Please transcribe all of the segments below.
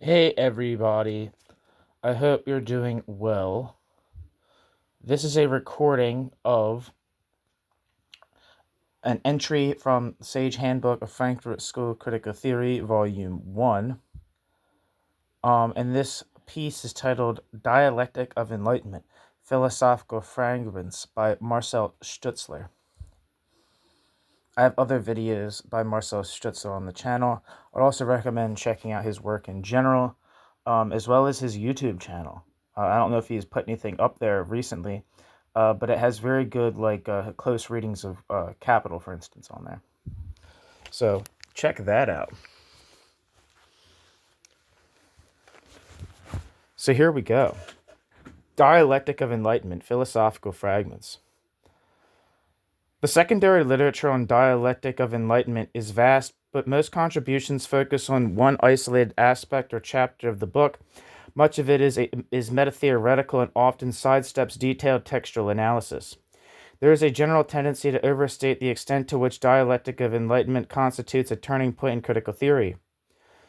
Hey everybody, I hope you're doing well. This is a recording of an entry from Sage Handbook of Frankfurt School Critical Theory, Volume 1. And this piece is titled Dialectic of Enlightenment, Philosophical Fragments by Marcel Stoetzler. I have other videos by Marcel Stoetzler on the channel. I'd also recommend checking out his work in general, as well as his YouTube channel. I don't know if he's put anything up there recently, but it has very good, close readings of Capital, for instance, on there. So check that out. So here we go. Dialectic of Enlightenment, Philosophical Fragments. The secondary literature on Dialectic of Enlightenment is vast, but most contributions focus on one isolated aspect or chapter of the book. Much of it is meta-theoretical and often sidesteps detailed textual analysis. There is a general tendency to overstate the extent to which Dialectic of Enlightenment constitutes a turning point in critical theory.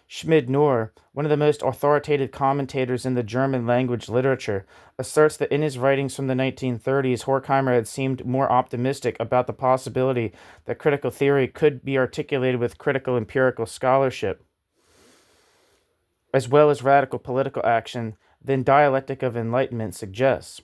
Schmid-Noor, one of the most authoritative commentators in the German language literature, asserts that in his writings from the 1930s, Horkheimer had seemed more optimistic about the possibility that critical theory could be articulated with critical empirical scholarship, as well as radical political action, than Dialectic of Enlightenment suggests.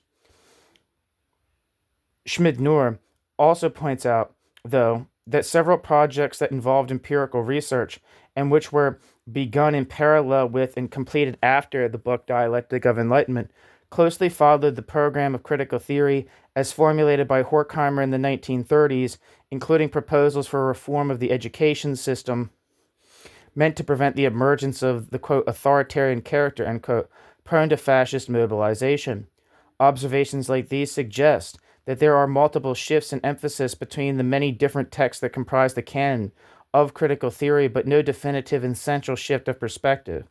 Schmid-Noor also points out, though, that several projects that involved empirical research and which were begun in parallel with and completed after the book Dialectic of Enlightenment closely followed the program of critical theory as formulated by Horkheimer in the 1930s, including proposals for reform of the education system meant to prevent the emergence of the, quote, authoritarian character, end quote, prone to fascist mobilization. Observations like these suggest that there are multiple shifts in emphasis between the many different texts that comprise the canon of critical theory, but no definitive and central shift of perspective.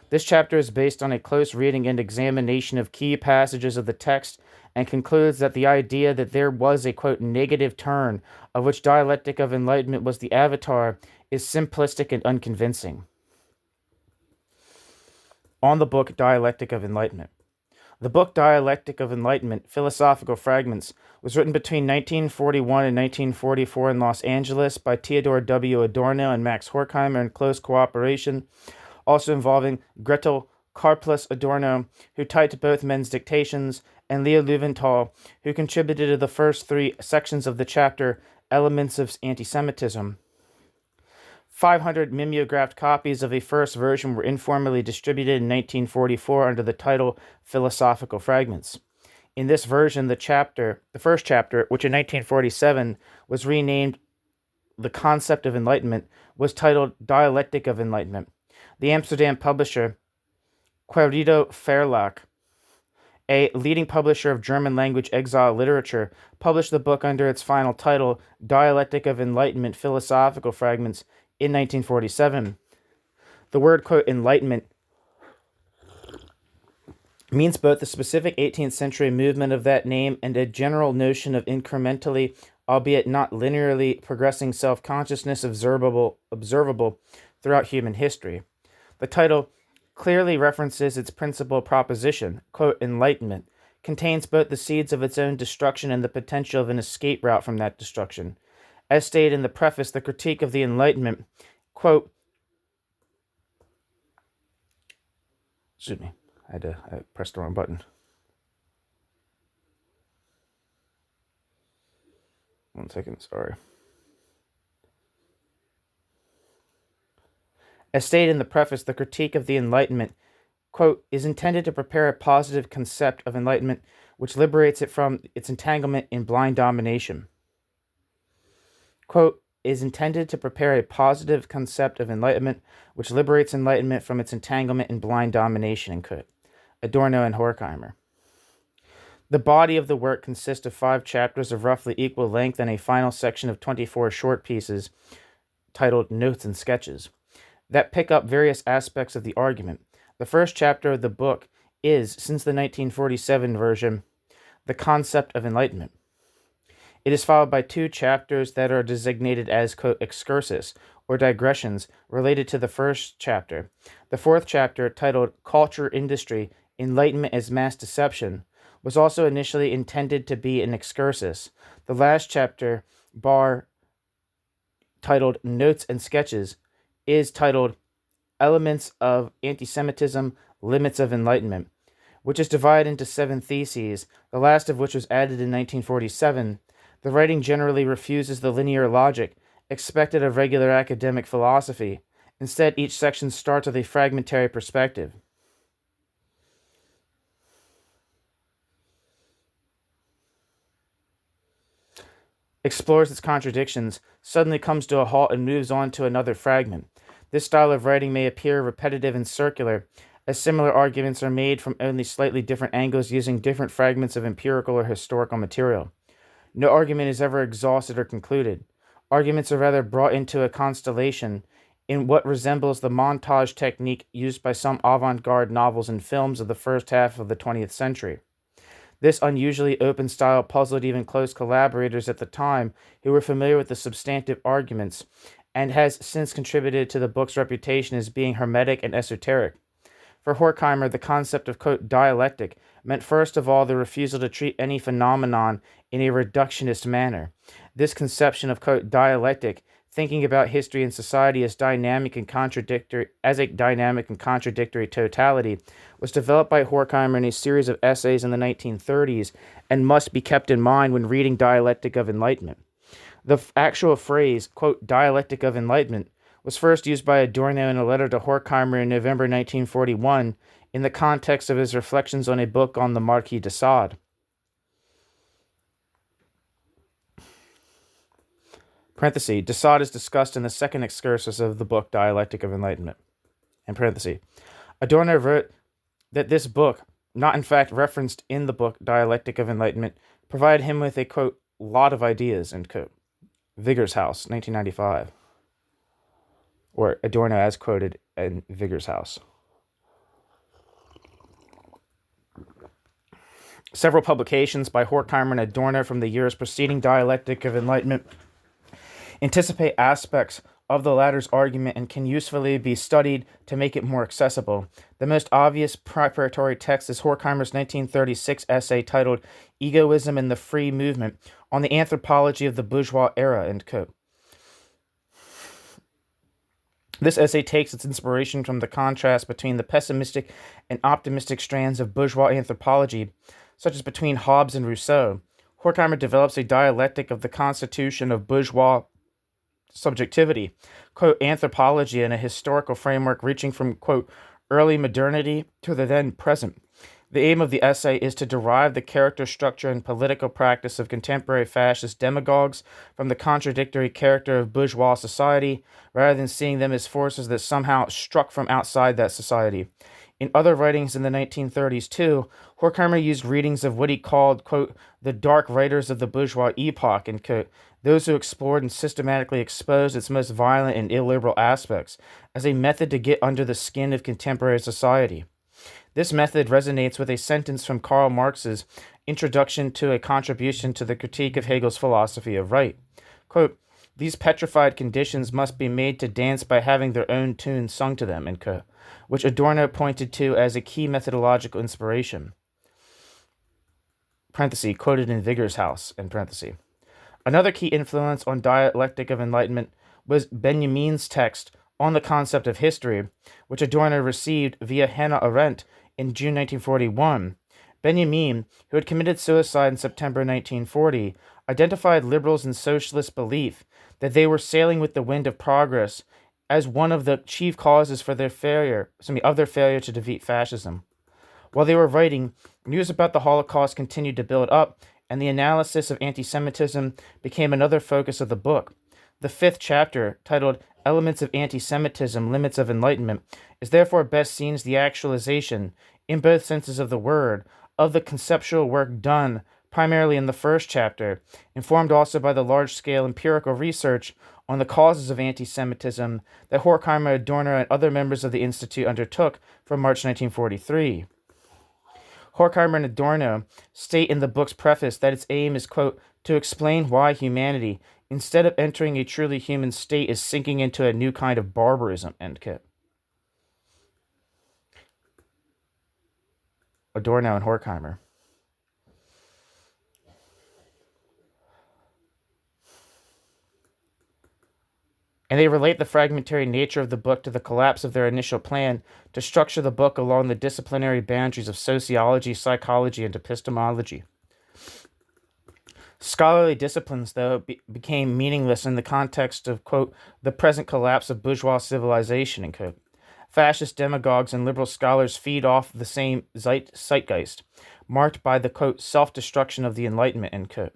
This chapter is based on a close reading and examination of key passages of the text and concludes that the idea that there was a, quote, negative turn of which Dialectic of Enlightenment was the avatar is simplistic and unconvincing. On the book Dialectic of Enlightenment. The book Dialectic of Enlightenment, Philosophical Fragments, was written between 1941 and 1944 in Los Angeles by Theodor W. Adorno and Max Horkheimer in close cooperation, also involving Gretel Karplus Adorno, who typed both men's dictations, and Leo Löwenthal, who contributed to the first three sections of the chapter, Elements of Anti-Semitism. 500 mimeographed copies of a first version were informally distributed in 1944 under the title Philosophical Fragments. In this version, the first chapter, which in 1947 was renamed The Concept of Enlightenment, was titled Dialectic of Enlightenment. The Amsterdam publisher, Querido Verlag, a leading publisher of German-language exile literature, published the book under its final title, Dialectic of Enlightenment, Philosophical Fragments, in 1947. The word, quote, enlightenment means both the specific 18th century movement of that name and a general notion of incrementally, albeit not linearly, progressing self-consciousness observable throughout human history. The title clearly references its principal proposition, quote, enlightenment, contains both the seeds of its own destruction and the potential of an escape route from that destruction. As stated in the preface, the critique of the Enlightenment, quote, excuse me, I pressed the wrong button. One second, sorry. As stated in the preface, the critique of the Enlightenment, quote, is intended to prepare a positive concept of enlightenment which liberates it from its entanglement in blind domination. Quote, is intended to prepare a positive concept of enlightenment which liberates enlightenment from its entanglement in blind domination, end quote. Adorno and Horkheimer. The body of the work consists of 5 chapters of roughly equal length and a final section of 24 short pieces titled Notes and Sketches that pick up various aspects of the argument. The first chapter of the book is, since the 1947 version, The Concept of Enlightenment. It is followed by 2 chapters that are designated as, quote, excursus, or digressions related to the first chapter. The fourth chapter, titled Culture, Industry, Enlightenment as Mass Deception, was also initially intended to be an excursus. The last chapter, titled Notes and Sketches, is titled Elements of Antisemitism, Limits of Enlightenment, which is divided into 7 theses, the last of which was added in 1947. The writing generally refuses the linear logic expected of regular academic philosophy. Instead, each section starts with a fragmentary perspective. Explores its contradictions, suddenly comes to a halt and moves on to another fragment. This style of writing may appear repetitive and circular, as similar arguments are made from only slightly different angles using different fragments of empirical or historical material. No argument is ever exhausted or concluded. Arguments are rather brought into a constellation in what resembles the montage technique used by some avant-garde novels and films of the first half of the 20th century. This unusually open style puzzled even close collaborators at the time who were familiar with the substantive arguments, and has since contributed to the book's reputation as being hermetic and esoteric. For Horkheimer, the concept of, quote, dialectic meant first of all the refusal to treat any phenomenon in a reductionist manner. This conception of, quote, dialectic, thinking about history and society as a dynamic and contradictory totality, was developed by Horkheimer in a series of essays in the 1930s and must be kept in mind when reading Dialectic of Enlightenment. The actual phrase, quote, Dialectic of Enlightenment, was first used by Adorno in a letter to Horkheimer in November 1941 in the context of his reflections on a book on the Marquis de Sade. Parenthesis, de Sade is discussed in the second excursus of the book Dialectic of Enlightenment. In parenthesis, Adorno wrote that this book, not in fact referenced in the book Dialectic of Enlightenment, provided him with a, quote, lot of ideas, end quote. Vigor's House, 1995. Or Adorno as quoted in Vigor's House. Several publications by Horkheimer and Adorno from the years preceding Dialectic of Enlightenment anticipate aspects of the latter's argument and can usefully be studied to make it more accessible. The most obvious preparatory text is Horkheimer's 1936 essay titled Egoism and the Free Movement on the Anthropology of the Bourgeois Era, end quote. This essay takes its inspiration from the contrast between the pessimistic and optimistic strands of bourgeois anthropology, such as between Hobbes and Rousseau. Horkheimer develops a dialectic of the constitution of bourgeois subjectivity, quote, anthropology in a historical framework reaching from, quote, early modernity to the then present. The aim of the essay is to derive the character, structure, and political practice of contemporary fascist demagogues from the contradictory character of bourgeois society, rather than seeing them as forces that somehow struck from outside that society. In other writings in the 1930s, too, Horkheimer used readings of what he called, quote, the dark writers of the bourgeois epoch, end quote, those who explored and systematically exposed its most violent and illiberal aspects, as a method to get under the skin of contemporary society. This method resonates with a sentence from Karl Marx's Introduction to a Contribution to the Critique of Hegel's Philosophy of Right. Quote, these petrified conditions must be made to dance by having their own tune sung to them, end quote, which Adorno pointed to as a key methodological inspiration. Parenthesis, quoted in Vigor's House, in parenthesis. Another key influence on Dialectic of Enlightenment was Benjamin's text on the concept of history, which Adorno received via Hannah Arendt in June 1941. Benjamin, who had committed suicide in September 1940, identified liberals and socialist belief that they were sailing with the wind of progress as one of the chief causes for their failure to defeat fascism. While they were writing, news about the Holocaust continued to build up, and the analysis of anti-Semitism became another focus of the book. The fifth chapter, titled Elements of Anti-Semitism, Limits of Enlightenment, is therefore best seen as the actualization, in both senses of the word, of the conceptual work done primarily in the first chapter, informed also by the large-scale empirical research on the causes of anti-Semitism that Horkheimer, Adorno, and other members of the Institute undertook from March 1943. Horkheimer and Adorno state in the book's preface that its aim is, quote, to explain why humanity, instead of entering a truly human state, is sinking into a new kind of barbarism, end quote. Adorno and Horkheimer. And they relate the fragmentary nature of the book to the collapse of their initial plan to structure the book along the disciplinary boundaries of sociology, psychology, and epistemology. Scholarly disciplines, though, became meaningless in the context of, quote, the present collapse of bourgeois civilization, end quote. Fascist demagogues and liberal scholars feed off the same zeitgeist, marked by the, quote, self-destruction of the Enlightenment, end quote.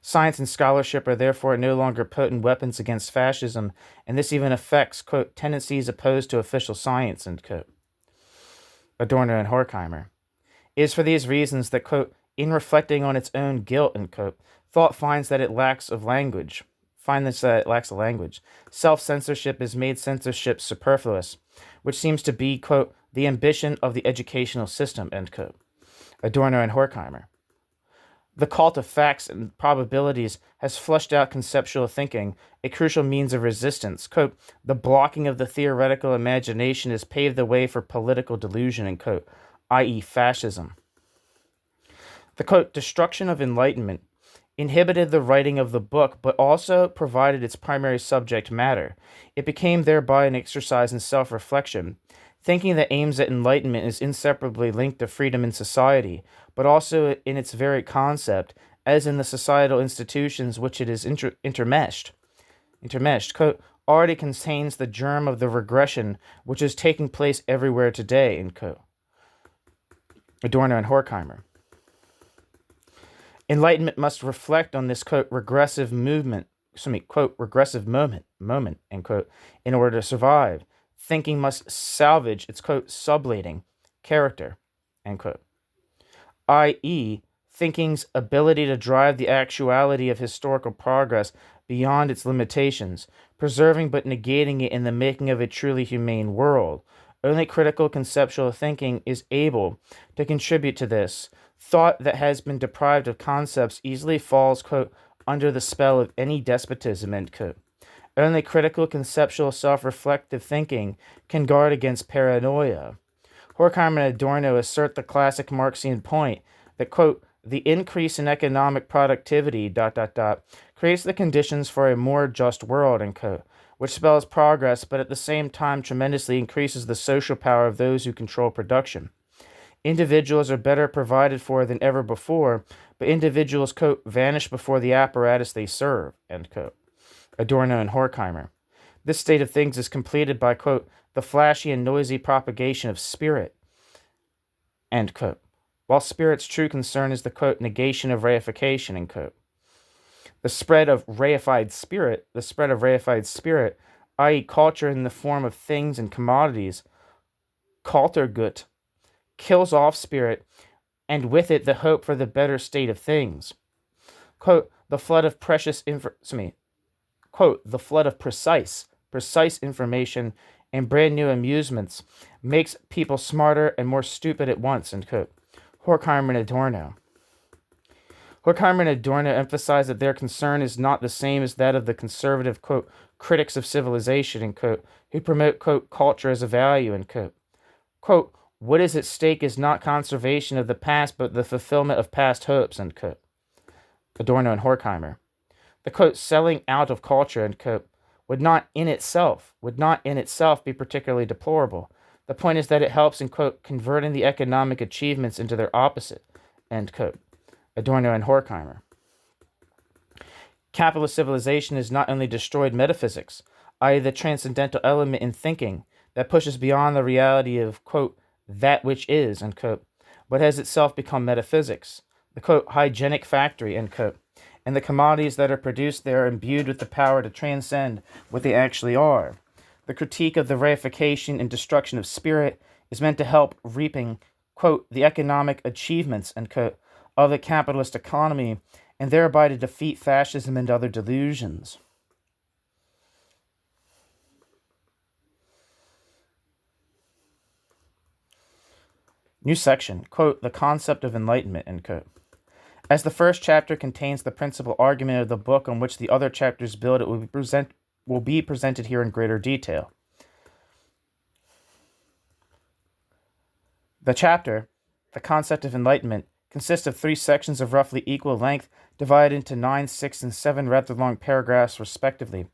Science and scholarship are therefore no longer potent weapons against fascism, and this even affects, quote, tendencies opposed to official science, end quote. Adorno and Horkheimer. It is for these reasons that, quote, in reflecting on its own guilt, end quote, thought finds that it lacks of language. Self-censorship has made censorship superfluous, which seems to be, quote, the ambition of the educational system, end quote. Adorno and Horkheimer. The cult of facts and probabilities has flushed out conceptual thinking, a crucial means of resistance. Quote, the blocking of the theoretical imagination has paved the way for political delusion, end quote, i.e. fascism. The, quote, destruction of enlightenment inhibited the writing of the book, but also provided its primary subject matter. It became thereby an exercise in self-reflection. Thinking that aims at enlightenment is inseparably linked to freedom in society, but also in its very concept, as in the societal institutions which it is intermeshed, quote, already contains the germ of the regression which is taking place everywhere today, end quote. Adorno and Horkheimer. Enlightenment must reflect on this, quote, regressive moment, end quote, in order to survive. Thinking must salvage its, quote, sublating character, end quote, i.e., thinking's ability to drive the actuality of historical progress beyond its limitations, preserving but negating it in the making of a truly humane world. Only critical conceptual thinking is able to contribute to this. Thought that has been deprived of concepts easily falls, quote, under the spell of any despotism, end quote. Only critical conceptual self-reflective thinking can guard against paranoia. Horkheimer and Adorno assert the classic Marxian point that, quote, the increase in economic productivity, creates the conditions for a more just world, end quote, which spells progress, but at the same time tremendously increases the social power of those who control production. Individuals are better provided for than ever before, but individuals, quote, vanish before the apparatus they serve, end quote. Adorno and Horkheimer. This state of things is completed by, quote, the flashy and noisy propagation of spirit, end quote, while spirit's true concern is the, quote, negation of reification, end quote. The spread of reified spirit, i.e. culture in the form of things and commodities, Kulturgut, kills off spirit, and with it the hope for the better state of things. Quote, the flood of the flood of precise information and brand new amusements makes people smarter and more stupid at once, end quote. Horkheimer and Adorno. Horkheimer and Adorno emphasize that their concern is not the same as that of the conservative, quote, critics of civilization, end quote, who promote, quote, culture as a value, end quote. Quote, what is at stake is not conservation of the past, but the fulfillment of past hopes, end quote. Adorno and Horkheimer. The, quote, selling out of culture, end quote, would not in itself be particularly deplorable. The point is that it helps in, quote, converting the economic achievements into their opposite, end quote. Adorno and Horkheimer. Capitalist civilization has not only destroyed metaphysics, i.e. the transcendental element in thinking that pushes beyond the reality of, quote, that which is, end quote, but has itself become metaphysics, the, quote, hygienic factory, end quote, and the commodities that are produced there are imbued with the power to transcend what they actually are. The critique of the reification and destruction of spirit is meant to help reaping, quote, the economic achievements, end quote, of the capitalist economy, and thereby to defeat fascism and other delusions. New section, quote, the concept of enlightenment, end quote. As the first chapter contains the principal argument of the book on which the other chapters build, it will be presented here in greater detail. The chapter, The Concept of Enlightenment, consists of 3 sections of roughly equal length, divided into 9, 6, and 7 rather long paragraphs, respectively.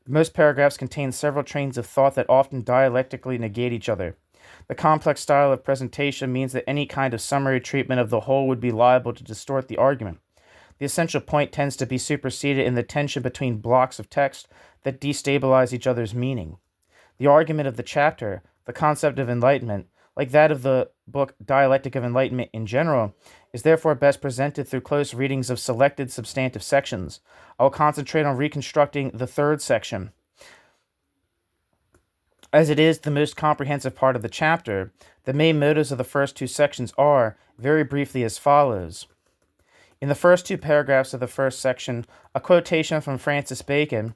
Most paragraphs contain several trains of thought that often dialectically negate each other. The complex style of presentation means that any kind of summary treatment of the whole would be liable to distort the argument. The essential point tends to be superseded in the tension between blocks of text that destabilize each other's meaning. The argument of the chapter, The Concept of Enlightenment, like that of the book Dialectic of Enlightenment in general, is therefore best presented through close readings of selected substantive sections. I will concentrate on reconstructing the 3rd section. As it is the most comprehensive part of the chapter, the main motives of the first 2 sections are, very briefly, as follows. In the first 2 paragraphs of the first section, a quotation from Francis Bacon,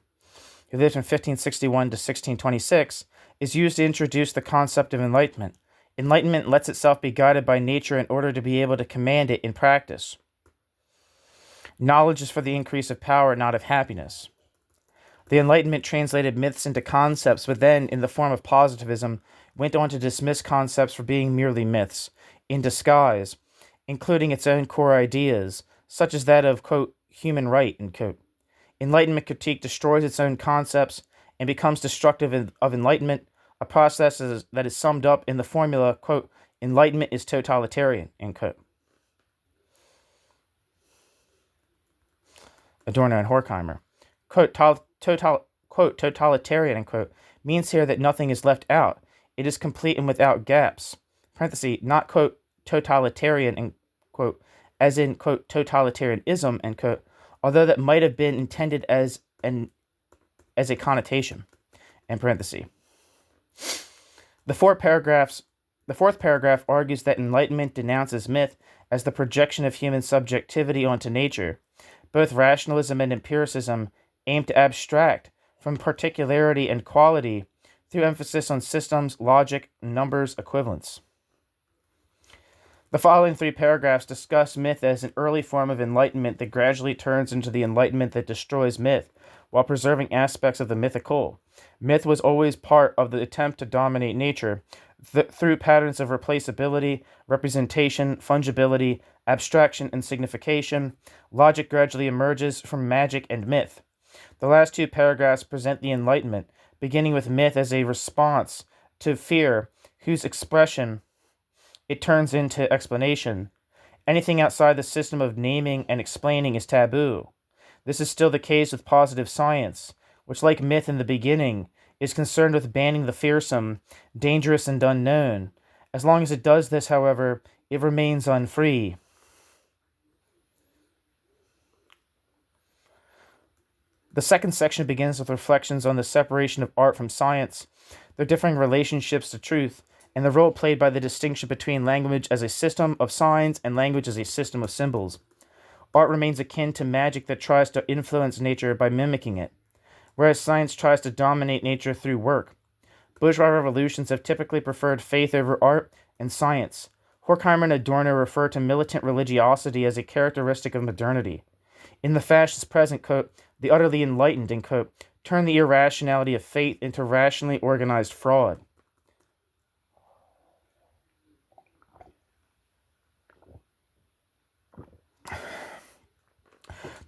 who lived from 1561 to 1626, is used to introduce the concept of enlightenment. Enlightenment lets itself be guided by nature in order to be able to command it in practice. Knowledge is for the increase of power, not of happiness. The Enlightenment translated myths into concepts, but then, in the form of positivism, went on to dismiss concepts for being merely myths, in disguise, including its own core ideas, such as that of, quote, human right, end quote. Enlightenment critique destroys its own concepts and becomes destructive of enlightenment, a process that is summed up in the formula, quote, enlightenment is totalitarian, end quote. Adorno and Horkheimer. Quote, quote, totalitarian, end quote, means here that nothing is left out. It is complete and without gaps. Parenthesis, not, quote, totalitarian, end quote, as in, quote, totalitarianism, end quote, although that might have been intended as a connotation, end parenthesis. The fourth paragraph argues that enlightenment denounces myth as the projection of human subjectivity onto nature. Both rationalism and empiricism aim to abstract from particularity and quality through emphasis on systems, logic, numbers, equivalence. The following 3 paragraphs discuss myth as an early form of enlightenment that gradually turns into the enlightenment that destroys myth, while preserving aspects of the mythical. Myth was always part of the attempt to dominate nature through patterns of replaceability, representation, fungibility, abstraction, and signification. Logic gradually emerges from magic and myth. The last 2 paragraphs present the Enlightenment, beginning with myth as a response to fear, whose expression it turns into explanation. Anything outside the system of naming and explaining is taboo. This is still the case with positive science, which, like myth in the beginning, is concerned with banning the fearsome, dangerous, and unknown. As long as it does this, however, it remains unfree. The second section begins with reflections on the separation of art from science, their differing relationships to truth, and the role played by the distinction between language as a system of signs and language as a system of symbols. Art remains akin to magic that tries to influence nature by mimicking it, whereas science tries to dominate nature through work. Bourgeois revolutions have typically preferred faith over art and science. Horkheimer and Adorno refer to militant religiosity as a characteristic of modernity. In the fascist present, quote, the utterly enlightened, end quote, turn the irrationality of faith into rationally organized fraud.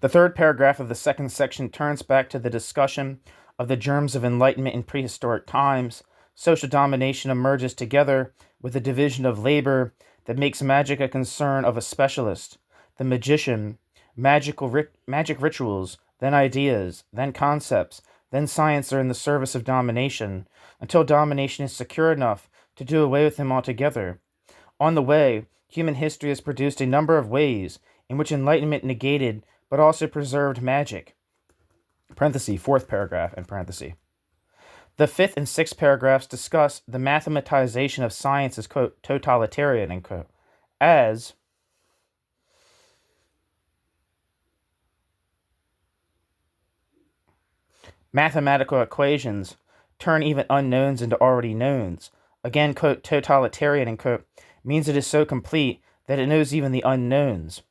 The third paragraph of the second section turns back to the discussion of the germs of enlightenment in prehistoric times. Social domination emerges together with the division of labor that makes magic a concern of a specialist, the magician. Magic rituals, then ideas, then concepts, then science are in the service of domination, until domination is secure enough to do away with them altogether. On the way, human history has produced a number of ways in which enlightenment negated but also preserved magic. Parenthesis, fourth paragraph, and parenthesis. The fifth and sixth paragraphs discuss the mathematization of science as, quote, totalitarian, end quote, as mathematical equations turn even unknowns into already knowns. Again, quote, totalitarian, end quote, means it is so complete that it knows even the unknowns.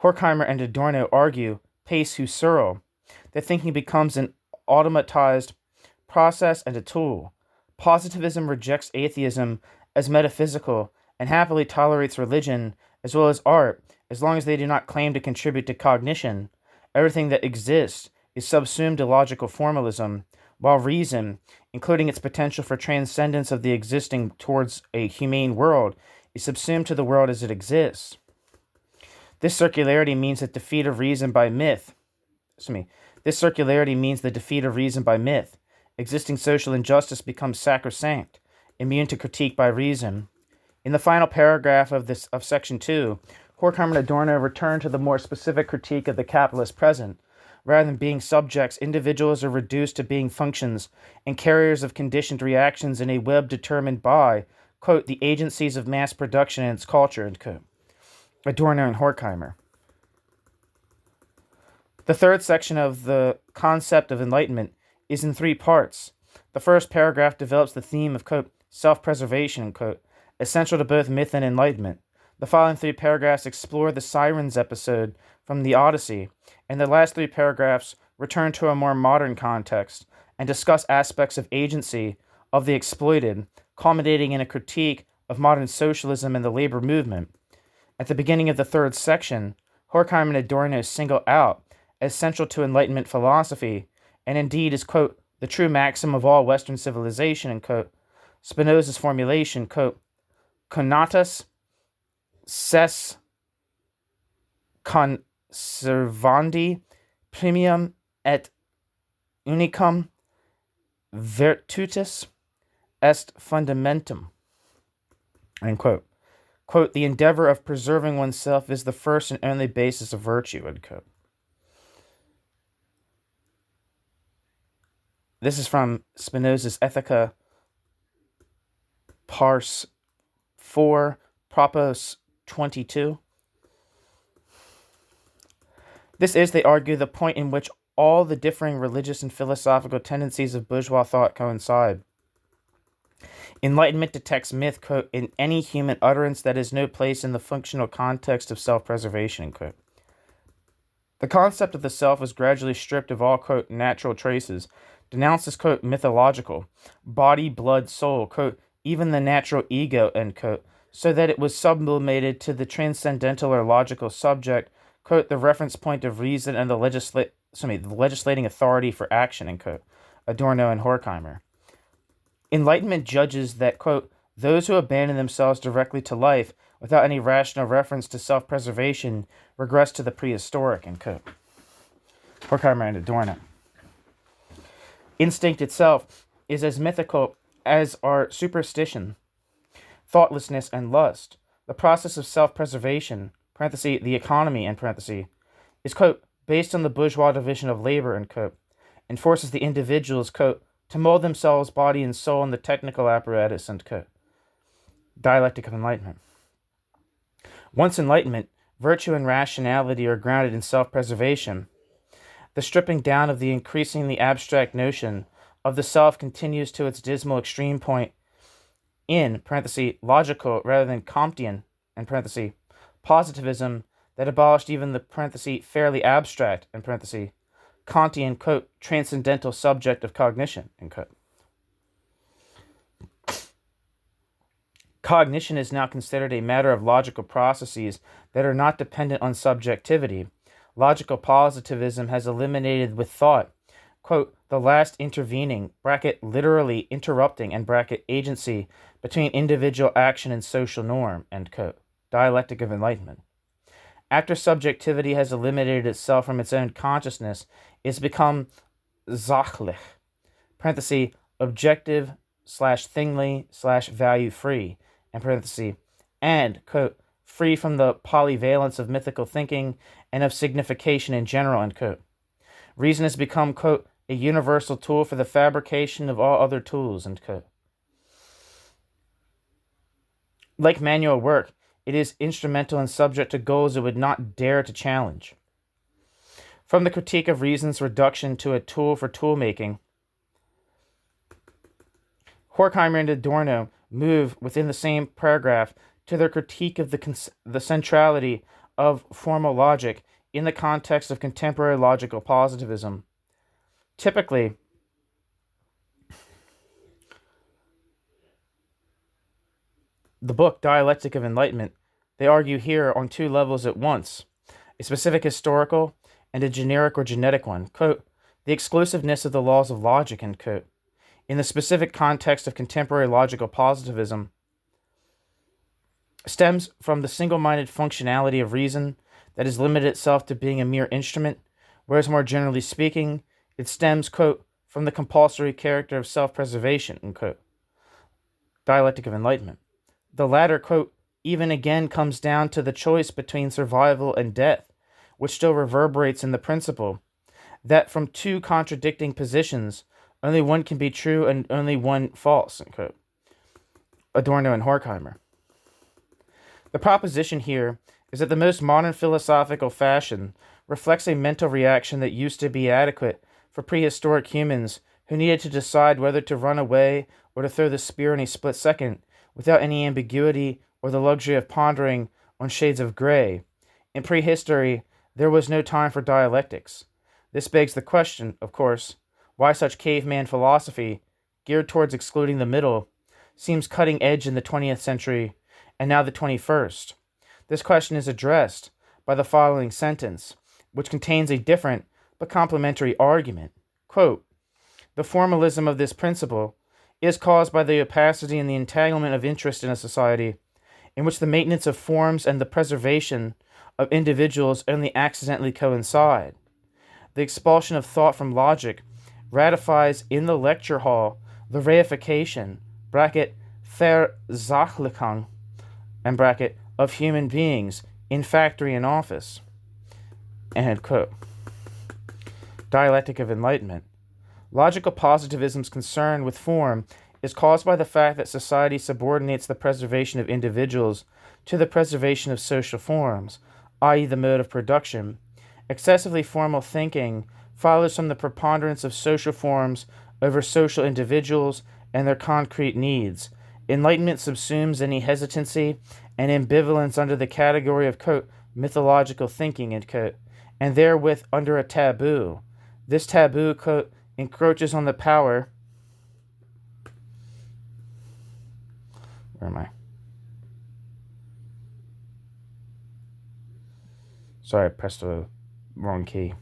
Horkheimer and Adorno argue, pace husserl, that thinking becomes an automatized process and a tool. Positivism rejects atheism as metaphysical and happily tolerates religion as well as art as long as they do not claim to contribute to cognition. Everything that exists is subsumed to logical formalism, while reason, including its potential for transcendence of the existing towards a humane world, is subsumed to the world as it exists. This circularity means the defeat of reason by myth. This circularity means the defeat of reason by myth. Existing social injustice becomes sacrosanct, immune to critique by reason. In the final paragraph of section 2, Horkheimer and Adorno return to the more specific critique of the capitalist present. Rather than being subjects, individuals are reduced to being functions and carriers of conditioned reactions in a web determined by, quote, the agencies of mass production and its culture, end quote. Adorno and Horkheimer. The third section of the concept of enlightenment is in 3 parts. The first paragraph develops the theme of, quote, self-preservation, quote, essential to both myth and enlightenment. The following 3 paragraphs explore the Sirens episode from the Odyssey, and the last 3 paragraphs return to a more modern context and discuss aspects of agency of the exploited, culminating in a critique of modern socialism and the labor movement. At the beginning of the third section, Horkheimer and Adorno single out as central to Enlightenment philosophy, and indeed is, quote, the true maxim of all Western civilization, and, quote, Spinoza's formulation, quote, conatus ses conservandi primum et unicum virtutis est fundamentum, end quote. Quote, the endeavor of preserving oneself is the first and only basis of virtue, end quote. This is from Spinoza's Ethica, Pars 4, Propos 22. This is, they argue, the point in which all the differing religious and philosophical tendencies of bourgeois thought coincide. Enlightenment detects myth, quote, in any human utterance that has no place in the functional context of self-preservation, quote. The concept of the self was gradually stripped of all, quote, natural traces, denounced as, quote, mythological, body, blood, soul, quote, even the natural ego, end quote, so that it was sublimated to the transcendental or logical subject, quote, the reference point of reason and the legislating authority for action, end quote. Adorno and Horkheimer. Enlightenment judges that, quote, those who abandon themselves directly to life without any rational reference to self-preservation regress to the prehistoric, end quote. Horkheimer and Adorno. Instinct itself is as mythical as are superstition, thoughtlessness, and lust. The process of self-preservation, parenthesis, the economy, end parenthesis, is, quote, based on the bourgeois division of labor, end quote, and forces the individuals, quote, to mold themselves body and soul in the technical apparatus, end quote. Dialectic of Enlightenment. Once enlightenment, virtue and rationality are grounded in self-preservation. The stripping down of the increasingly abstract notion of the self continues to its dismal extreme point in, parenthesis, logical rather than Comtean, and parenthesis, positivism that abolished even the, parenthesis, fairly abstract, and parenthesis, Kantian, quote, transcendental subject of cognition, end quote. Cognition is now considered a matter of logical processes that are not dependent on subjectivity. Logical positivism has eliminated with thought, quote, the last intervening, bracket, literally interrupting, and bracket, agency between individual action and social norm, end quote. Dialectic of Enlightenment. After subjectivity has eliminated itself from its own consciousness, it's become sachlich, parenthesis, objective / thingly / value free, and parenthesis, and, quote, free from the polyvalence of mythical thinking and of signification in general, end quote. Reason has become, quote, a universal tool for the fabrication of all other tools, end quote. Like manual work, it is instrumental and subject to goals it would not dare to challenge. From the critique of reason's reduction to a tool for tool-making, Horkheimer and Adorno move within the same paragraph to their critique of the centrality of formal logic in the context of contemporary logical positivism. Typically, the book Dialectic of Enlightenment, they argue here on two levels at once, a specific historical and a generic or genetic one. Quote, the exclusiveness of the laws of logic, end quote. In the specific context of contemporary logical positivism, stems from the single-minded functionality of reason that has limited itself to being a mere instrument, whereas more generally speaking, it stems, quote, from the compulsory character of self-preservation, end quote. Dialectic of Enlightenment. The latter, quote, even again comes down to the choice between survival and death, which still reverberates in the principle that from two contradicting positions, only one can be true and only one false, end quote. Adorno and Horkheimer. The proposition here is that the most modern philosophical fashion reflects a mental reaction that used to be adequate for prehistoric humans who needed to decide whether to run away or to throw the spear in a split second without any ambiguity or the luxury of pondering on shades of gray. In prehistory, there was no time for dialectics. This begs the question, of course, why such caveman philosophy, geared towards excluding the middle, seems cutting edge in the 20th century and now the 21st. This question is addressed by the following sentence, which contains a different but complementary argument. Quote, the formalism of this principle is caused by the opacity and the entanglement of interest in a society in which the maintenance of forms and the preservation of individuals only accidentally coincide. The expulsion of thought from logic ratifies in the lecture hall the reification, Versachlichung, and of human beings in factory and office. End quote. Dialectic of Enlightenment. Logical positivism's concern with form is caused by the fact that society subordinates the preservation of individuals to the preservation of social forms, i.e. the mode of production. Excessively formal thinking follows from the preponderance of social forms over social individuals and their concrete needs. Enlightenment subsumes any hesitancy and ambivalence under the category of, quote, mythological thinking, end quote, and therewith under a taboo. This taboo, quote, encroaches on the power. Where am I? Sorry, I pressed the wrong key.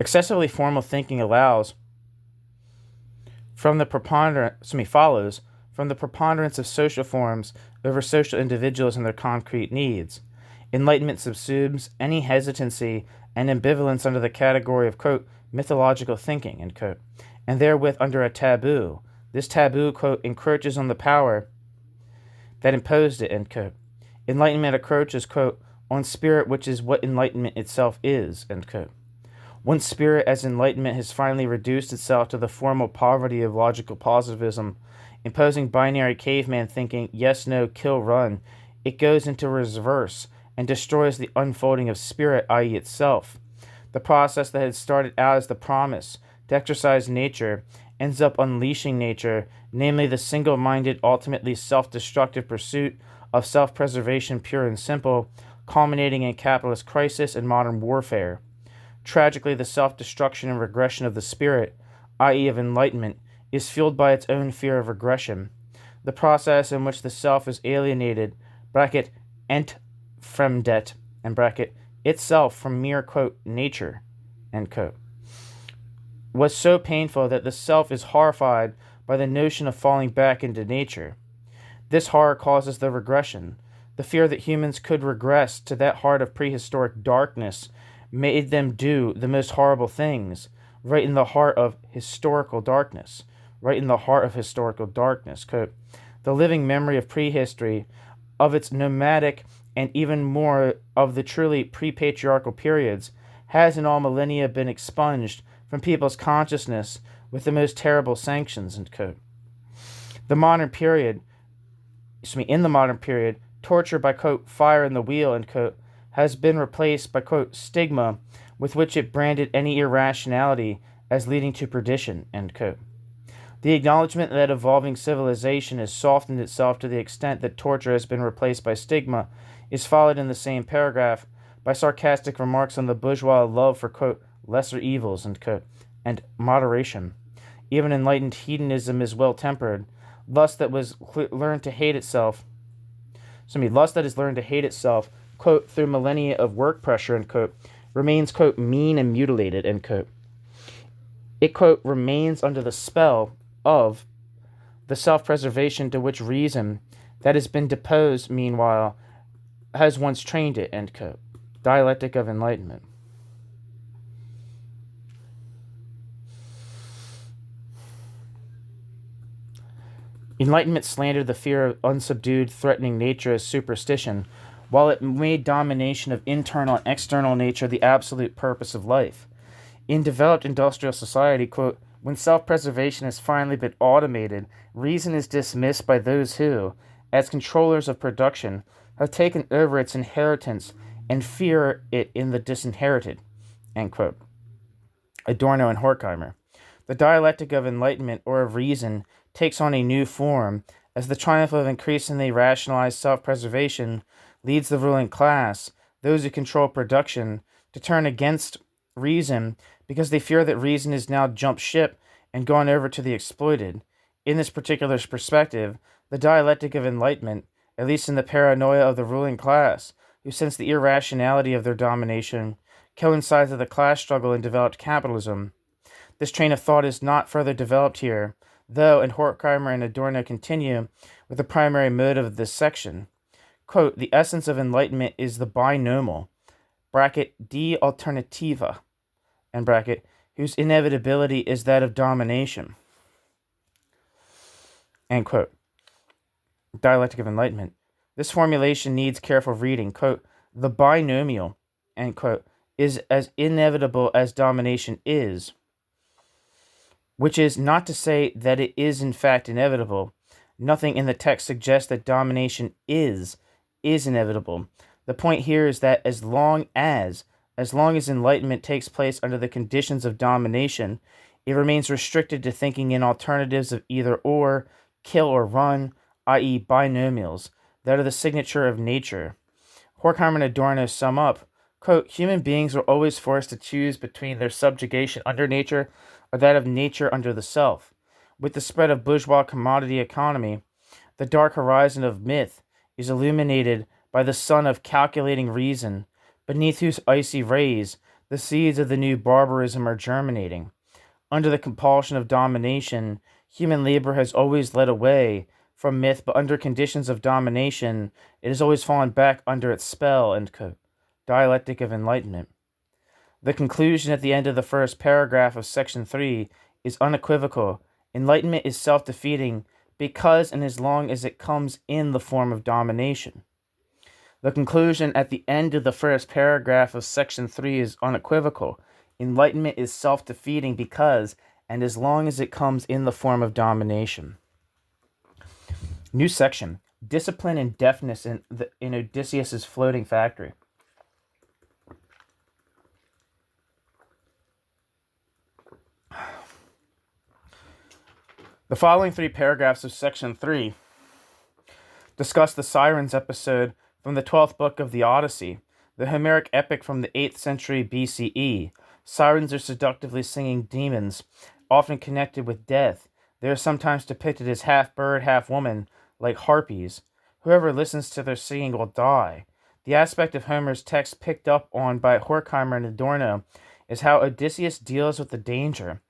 Excessively formal thinking follows from the preponderance of social forms over social individuals and their concrete needs. Enlightenment subsumes any hesitancy and ambivalence under the category of, quote, mythological thinking, end quote, and therewith under a taboo. This taboo, quote, encroaches on the power that imposed it, end quote. Enlightenment encroaches, quote, on spirit, which is what enlightenment itself is, end quote. Once spirit as enlightenment has finally reduced itself to the formal poverty of logical positivism, imposing binary caveman thinking, yes, no, kill, run, it goes into reverse and destroys the unfolding of spirit, i.e. itself. The process that had started out as the promise to exercise nature ends up unleashing nature, namely the single-minded, ultimately self-destructive pursuit of self-preservation pure and simple, culminating in capitalist crisis and modern warfare. Tragically, the self-destruction and regression of the spirit, i.e. of enlightenment, is fueled by its own fear of regression. The process in which the self is alienated, entfremdet, itself from mere, quote, nature, end quote, was so painful that the self is horrified by the notion of falling back into nature. This horror causes the regression. The fear that humans could regress to that heart of prehistoric darkness made them do the most horrible things, right in the heart of historical darkness. Quote, the living memory of prehistory, of its nomadic and even more of the truly pre-patriarchal periods, has in all millennia been expunged from people's consciousness with the most terrible sanctions, end quote. In the modern period, torture by, quote, fire in the wheel, end quote, has been replaced by, quote, stigma, with which it branded any irrationality as leading to perdition, end quote. The acknowledgement that evolving civilization has softened itself to the extent that torture has been replaced by stigma is followed in the same paragraph by sarcastic remarks on the bourgeois love for, quote, lesser evils, end quote, and moderation. Even enlightened hedonism is well-tempered. Lust that is learned to hate itself, quote, through millennia of work pressure, end quote, remains, quote, mean and mutilated, end quote. It, quote, remains under the spell of the self-preservation to which reason that has been deposed, meanwhile, has once trained it, end quote. Dialectic of Enlightenment. Enlightenment slandered the fear of unsubdued, threatening nature as superstition, while it made domination of internal and external nature the absolute purpose of life. In developed industrial society, quote, when self-preservation has finally been automated, reason is dismissed by those who, as controllers of production, have taken over its inheritance and fear it in the disinherited, end quote. Adorno and Horkheimer. The dialectic of enlightenment or of reason takes on a new form as the triumph of increasingly rationalized self-preservation leads the ruling class, those who control production, to turn against reason because they fear that reason is now jumped ship and gone over to the exploited. In this particular perspective, the dialectic of enlightenment, at least in the paranoia of the ruling class, who sense the irrationality of their domination, coincides with the class struggle in developed capitalism. This train of thought is not further developed here, though, and Horkheimer and Adorno continue with the primary motive of this section. Quote, the essence of enlightenment is the binomial, bracket, die Alternative, and bracket, whose inevitability is that of domination. End quote. Dialectic of Enlightenment. This formulation needs careful reading. Quote, the binomial, end quote, is as inevitable as domination is, which is not to say that it is in fact inevitable. Nothing in the text suggests that domination is inevitable. The point here is that as long as enlightenment takes place under the conditions of domination, it remains restricted to thinking in alternatives of either or, kill or run, i.e. binomials, that are the signature of nature. Horkheimer and Adorno sum up, quote, human beings are always forced to choose between their subjugation under nature or that of nature under the self. With the spread of bourgeois commodity economy, the dark horizon of myth is illuminated by the sun of calculating reason, beneath whose icy rays the seeds of the new barbarism are germinating. Under the compulsion of domination, human labor has always led away from myth, but under conditions of domination, it has always fallen back under its spell, end quote. Dialectic of Enlightenment. The conclusion at the end of the first paragraph of section 3 is unequivocal. Enlightenment is self-defeating because and as long as it comes in the form of domination. The conclusion at the end of the first paragraph of section 3 is unequivocal. Enlightenment is self-defeating because and as long as it comes in the form of domination. New section. Discipline and deafness in Odysseus's floating factory. The following 3 paragraphs of section 3 discuss the Sirens episode from the 12th book of the Odyssey, the Homeric epic from the 8th century BCE. Sirens are seductively singing demons, often connected with death. They are sometimes depicted as half bird, half woman, like harpies. Whoever listens to their singing will die. The aspect of Homer's text picked up on by Horkheimer and Adorno is how Odysseus deals with the danger.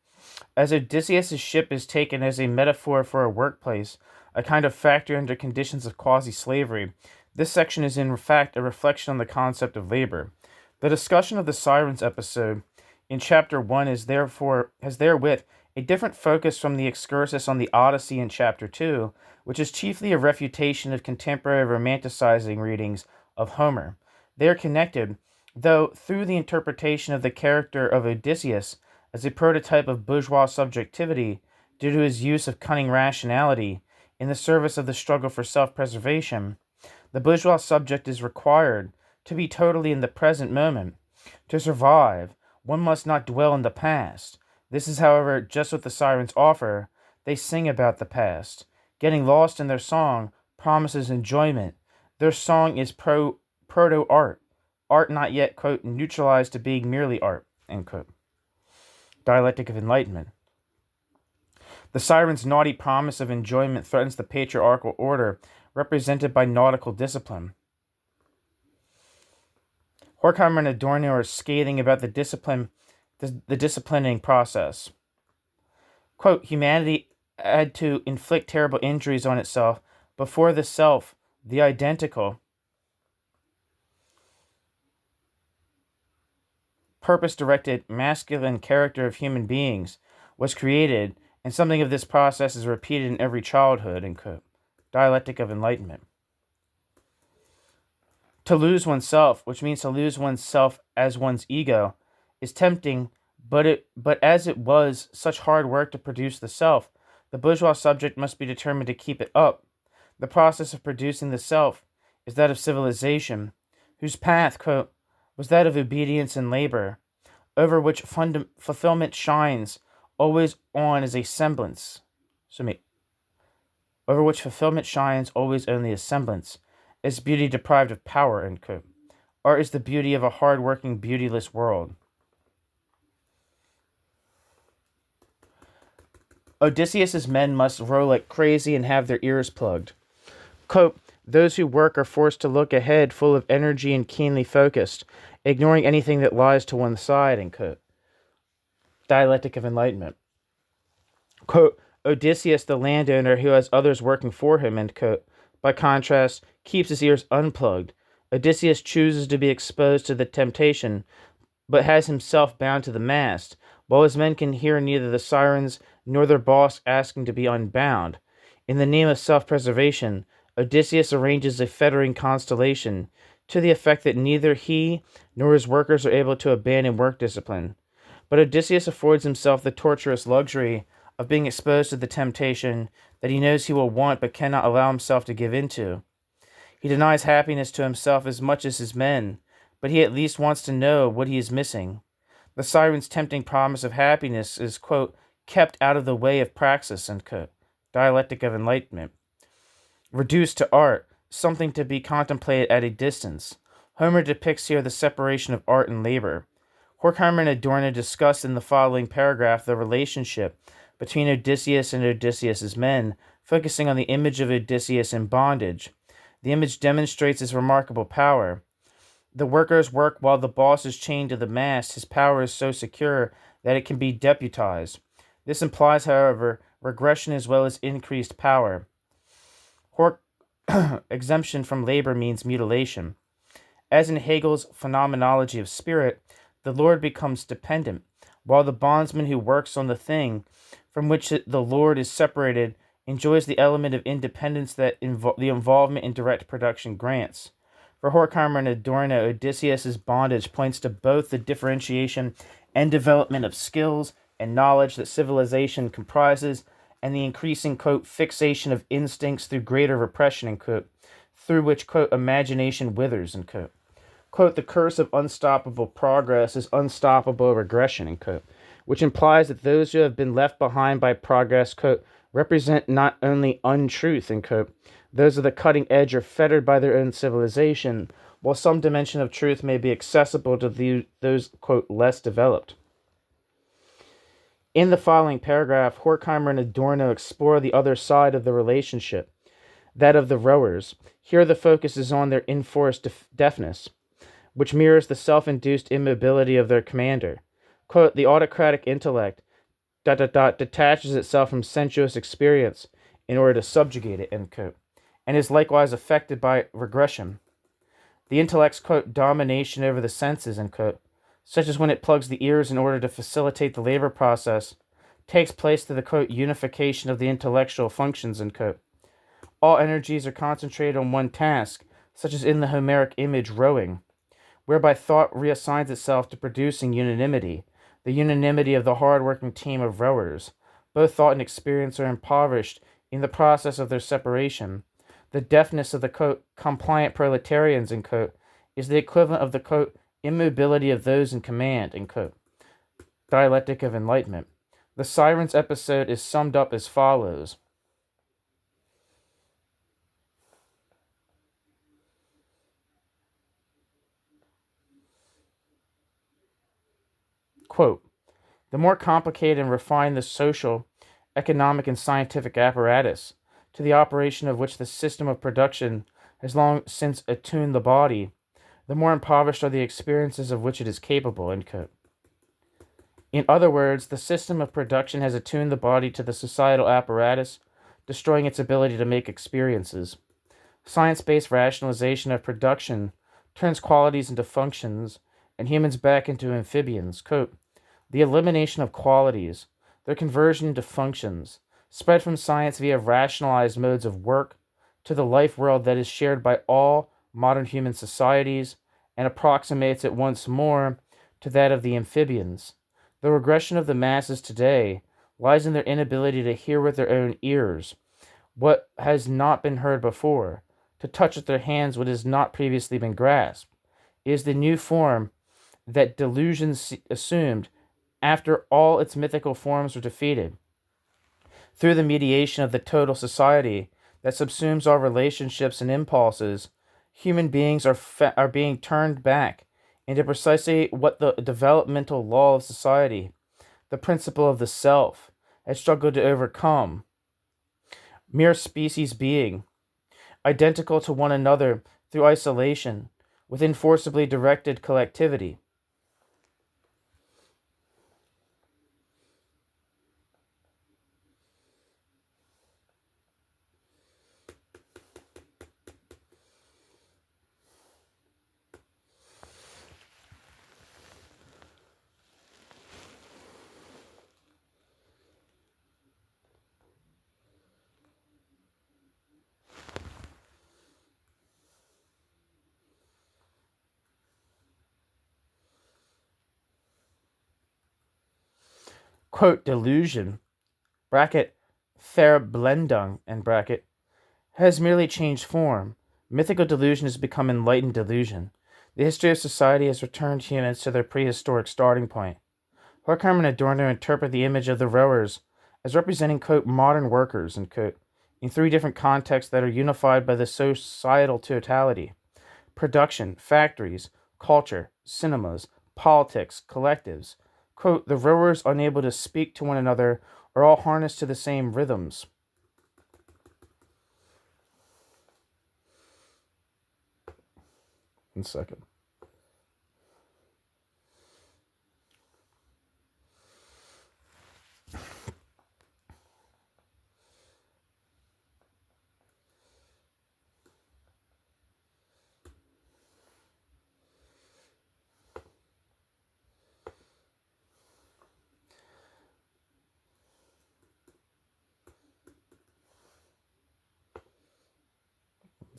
As Odysseus' ship is taken as a metaphor for a workplace, a kind of factory under conditions of quasi-slavery, this section is in fact a reflection on the concept of labor. The discussion of the Sirens episode in chapter 1 has therewith a different focus from the excursus on the Odyssey in chapter 2, which is chiefly a refutation of contemporary romanticizing readings of Homer. They are connected, though, through the interpretation of the character of Odysseus as a prototype of bourgeois subjectivity due to his use of cunning rationality in the service of the struggle for self-preservation. The bourgeois subject is required to be totally in the present moment. To survive, one must not dwell in the past, This is, however, just what the sirens offer. They sing about the past. Getting lost in their song promises enjoyment. Their song is proto-art, art not yet, quote, neutralized to being merely art, end quote. Dialectic of Enlightenment. The siren's naughty promise of enjoyment threatens the patriarchal order represented by nautical discipline. Horkheimer and Adorno are scathing about the disciplining process. Quote, humanity had to inflict terrible injuries on itself before the self, the identical, purpose-directed masculine character of human beings was created, and something of this process is repeated in every childhood, end quote. Dialectic of Enlightenment. To lose oneself, which means to lose oneself as one's ego, is tempting, but as it was such hard work to produce the self, the bourgeois subject must be determined to keep it up. The process of producing the self is that of civilization, whose path, quote, was that of obedience and labor, over which fulfillment shines always on as a semblance. Over which fulfillment shines always only a semblance, is beauty deprived of power, end quote. Art is the beauty of a hard-working, beautyless world. Odysseus's men must row like crazy and have their ears plugged. Quote, those who work are forced to look ahead full of energy and keenly focused, ignoring anything that lies to one side, end quote. Dialectic of Enlightenment. Quote, Odysseus, the landowner who has others working for him, end quote, by contrast, keeps his ears unplugged. Odysseus chooses to be exposed to the temptation, but has himself bound to the mast, while his men can hear neither the sirens nor their boss asking to be unbound. In the name of self-preservation, Odysseus arranges a fettering constellation to the effect that neither he nor his workers are able to abandon work discipline. But Odysseus affords himself the torturous luxury of being exposed to the temptation that he knows he will want but cannot allow himself to give into. He denies happiness to himself as much as his men, but he at least wants to know what he is missing. The siren's tempting promise of happiness is, quote, kept out of the way of praxis, end quote. Dialectic of Enlightenment. Reduced to art, something to be contemplated at a distance. Homer depicts here the separation of art and labor. Horkheimer and Adorno discuss in the following paragraph the relationship between Odysseus and Odysseus's men, focusing on the image of Odysseus in bondage. The image demonstrates his remarkable power. The workers work while the boss is chained to the mast. His power is so secure that it can be deputized. This implies, however, regression as well as increased power. Exemption from labor means mutilation. As in Hegel's phenomenology of spirit, the Lord becomes dependent, while the bondsman who works on the thing from which the Lord is separated enjoys the element of independence that the involvement in direct production grants. For Horkheimer and Adorno, Odysseus's bondage points to both the differentiation and development of skills and knowledge that civilization comprises, and the increasing, quote, fixation of instincts through greater repression, end quote, through which, quote, imagination withers, end quote. Quote, the curse of unstoppable progress is unstoppable regression, end quote, which implies that those who have been left behind by progress, quote, represent not only untruth, end quote, those of the cutting edge are fettered by their own civilization, while some dimension of truth may be accessible to those, quote, less developed. In the following paragraph, Horkheimer and Adorno explore the other side of the relationship, that of the rowers. Here the focus is on their enforced deafness, which mirrors the self-induced immobility of their commander. Quote, the autocratic intellect detaches itself from sensuous experience in order to subjugate it, end quote, and is likewise affected by regression. The intellect's, quote, domination over the senses, end quote, such as when it plugs the ears in order to facilitate the labor process, takes place through the, quote, unification of the intellectual functions, end quote. All energies are concentrated on one task, such as in the Homeric image rowing, whereby thought reassigns itself to producing unanimity, the unanimity of the hard-working team of rowers. Both thought and experience are impoverished in the process of their separation. The deafness of the, quote, compliant proletarians, end quote, is the equivalent of the, quote, immobility of those in command, end quote. Dialectic of Enlightenment. The Sirens episode is summed up as follows. Quote, the more complicated and refined the social, economic, and scientific apparatus, to the operation of which the system of production has long since attuned the body, the more impoverished are the experiences of which it is capable. End quote. In other words, the system of production has attuned the body to the societal apparatus, destroying its ability to make experiences. Science-based rationalization of production turns qualities into functions and humans back into amphibians. Quote, the elimination of qualities, their conversion into functions, spread from science via rationalized modes of work to the life world that is shared by all modern human societies and approximates it once more to that of the amphibians. The regression of the masses today lies in their inability to hear with their own ears what has not been heard before, to touch with their hands what has not previously been grasped. It is the new form that delusion assumed after all its mythical forms were defeated. Through the mediation of the total society that subsumes our relationships and impulses, human beings are being turned back into precisely what the developmental law of society, the principle of the self, has struggled to overcome. Mere species being, identical to one another through isolation, within forcibly directed collectivity. Quote, delusion, bracket, Verblendung, end bracket, has merely changed form. Mythical delusion has become enlightened delusion. The history of society has returned humans to their prehistoric starting point. Horkheimer and Adorno interpret the image of the rowers as representing, quote, modern workers, end quote, in three different contexts that are unified by the societal totality: production, factories, culture, cinemas, politics, collectives. Quote, the rowers, unable to speak to one another, are all harnessed to the same rhythms. One second.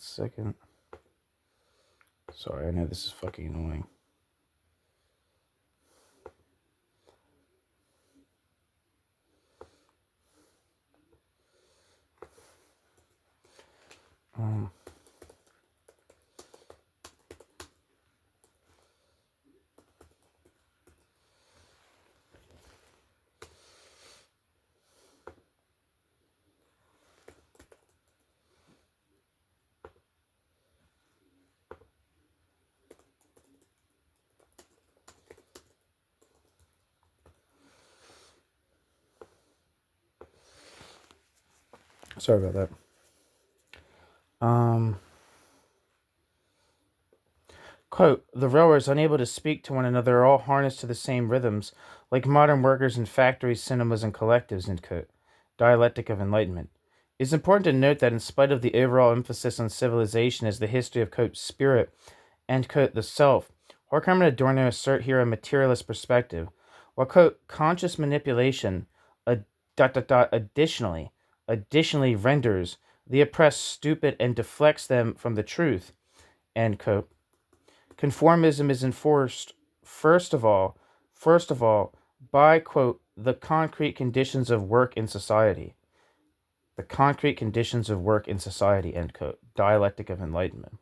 Second. Sorry, I know this is fucking annoying. Sorry about that. Quote, the rowers, unable to speak to one another, are all harnessed to the same rhythms, like modern workers in factories, cinemas, and collectives, end quote. Dialectic of Enlightenment. It is important to note that in spite of the overall emphasis on civilization as the history of, quote, spirit, end quote, the self, Horkheimer and Adorno assert here a materialist perspective, while, quote, conscious manipulation additionally renders the oppressed stupid and deflects them from the truth, end quote. Conformism is enforced, first of all, by, quote, the concrete conditions of work in society. The concrete conditions of work in society, end quote. Dialectic of Enlightenment.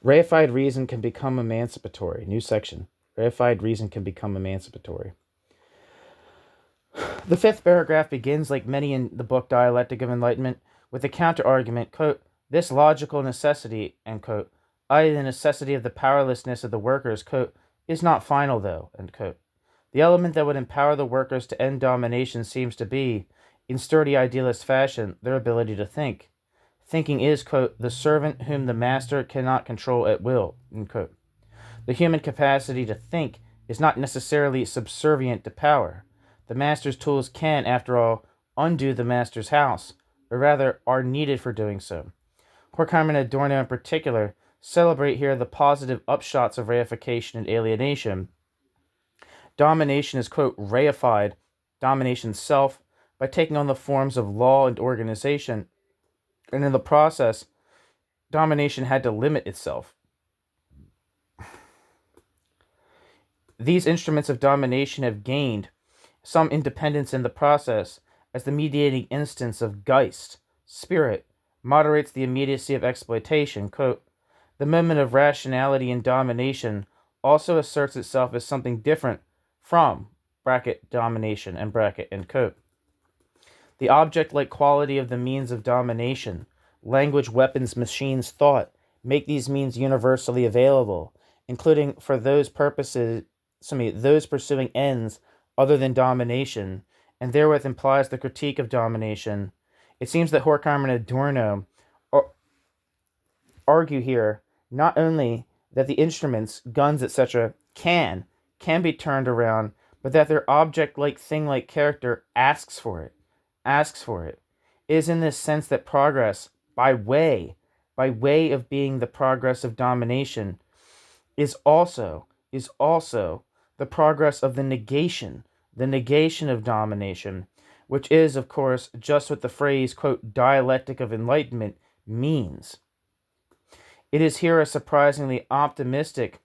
Reified reason can become emancipatory. New section. Reified reason can become emancipatory. The fifth paragraph begins, like many in the book Dialectic of Enlightenment, with the counter-argument, quote, this logical necessity, end quote, i.e. the necessity of the powerlessness of the workers, quote, is not final, though, end quote. The element that would empower the workers to end domination seems to be, in sturdy idealist fashion, their ability to think. Thinking is, quote, the servant whom the master cannot control at will, end quote. The human capacity to think is not necessarily subservient to power. The master's tools can, after all, undo the master's house, or rather are needed for doing so. Horkheimer and Adorno in particular celebrate here the positive upshots of reification and alienation. Domination is, quote, reified, domination self, by taking on the forms of law and organization, and in the process, domination had to limit itself. These instruments of domination have gained some independence in the process, as the mediating instance of Geist, spirit, moderates the immediacy of exploitation. Quote, the moment of rationality and domination also asserts itself as something different from, bracket, domination, and bracket, end quote. The object-like quality of the means of domination, language, weapons, machines, thought, make these means universally available, including for those purposes, those pursuing ends other than domination, and therewith implies the critique of domination. It seems that Horkheimer and Adorno argue here not only that the instruments, guns, etc., can be turned around, but that their object-like, thing-like character asks for it. It is in this sense that progress, by way of being the progress of domination, is also the progress of the negation of domination, which is, of course, just what the phrase, quote, dialectic of enlightenment means. It is here a surprisingly optimistic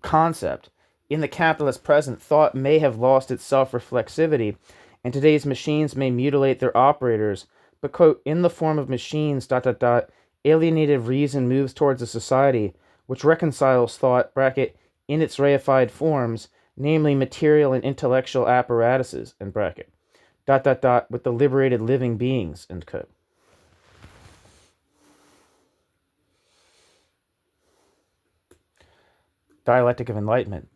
concept. In the capitalist present, thought may have lost its self-reflexivity, and today's machines may mutilate their operators, but, quote, in the form of machines, alienated reason moves towards a society which reconciles thought, bracket, in its reified forms, namely material and intellectual apparatuses, end bracket, with the liberated living beings, end quote. Dialectic of Enlightenment.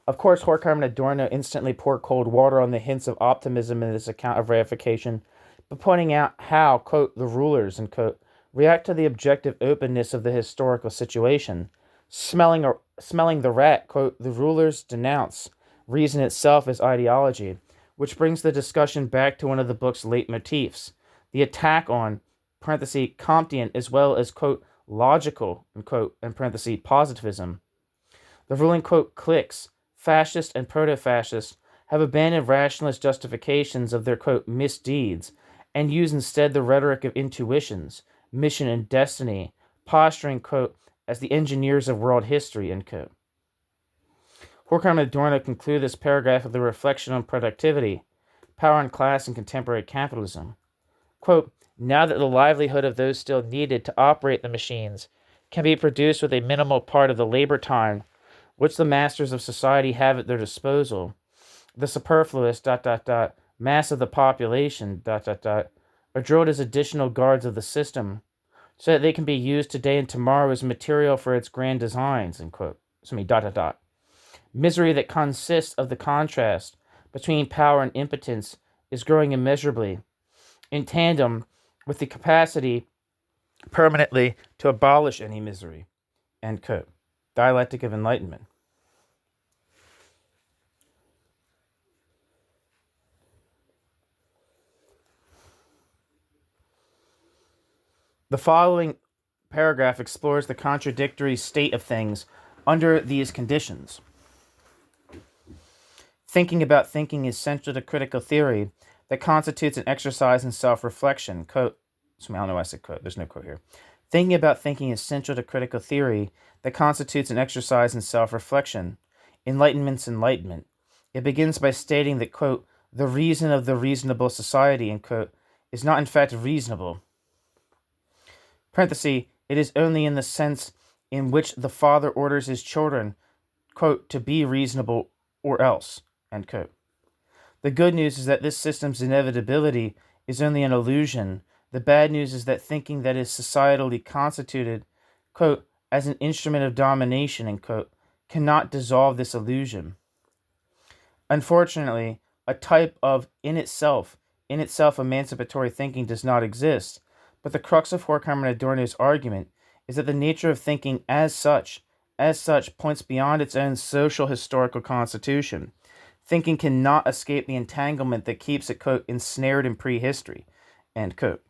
Of course, Horkheimer and Adorno instantly pour cold water on the hints of optimism in this account of reification, but pointing out how, quote, the rulers, end quote, react to the objective openness of the historical situation. Smelling the rat, quote, the rulers denounce reason itself as ideology, which brings the discussion back to one of the book's leitmotifs, the attack on, parenthesis, Comtean, as well as, quote, logical, end quote, and parenthesis, positivism. The ruling, quote, cliques, fascists and proto-fascists, have abandoned rationalist justifications of their, quote, misdeeds, and use instead the rhetoric of intuitions, mission, and destiny, posturing, quote, as the engineers of world history, end quote. Horkheimer and Adorno conclude this paragraph with a reflection on productivity, power and class in contemporary capitalism. Quote, now that the livelihood of those still needed to operate the machines can be produced with a minimal part of the labor time which the masters of society have at their disposal, the superfluous, mass of the population, are drilled as additional guards of the system, so that they can be used today and tomorrow as material for its grand designs, end quote. Misery that consists of the contrast between power and impotence is growing immeasurably, in tandem with the capacity permanently to abolish any misery, end quote. Dialectic of Enlightenment. The following paragraph explores the contradictory state of things under these conditions. Thinking about thinking is central to critical theory that constitutes an exercise in self-reflection. Quote, I don't know why I said quote, there's no quote here. Thinking about thinking is central to critical theory that constitutes an exercise in self-reflection. Enlightenment's enlightenment. It begins by stating that, quote, the reason of the reasonable society, end quote, is not in fact reasonable. Parenthesis, it is only in the sense in which the father orders his children, quote, to be reasonable or else, end quote. The good news is that this system's inevitability is only an illusion. The bad news is that thinking that is societally constituted, quote, as an instrument of domination, end quote, cannot dissolve this illusion. Unfortunately, a type of in itself emancipatory thinking does not exist, but the crux of Horkheimer and Adorno's argument is that the nature of thinking as such points beyond its own social historical constitution. Thinking cannot escape the entanglement that keeps it, quote, ensnared in prehistory, end quote.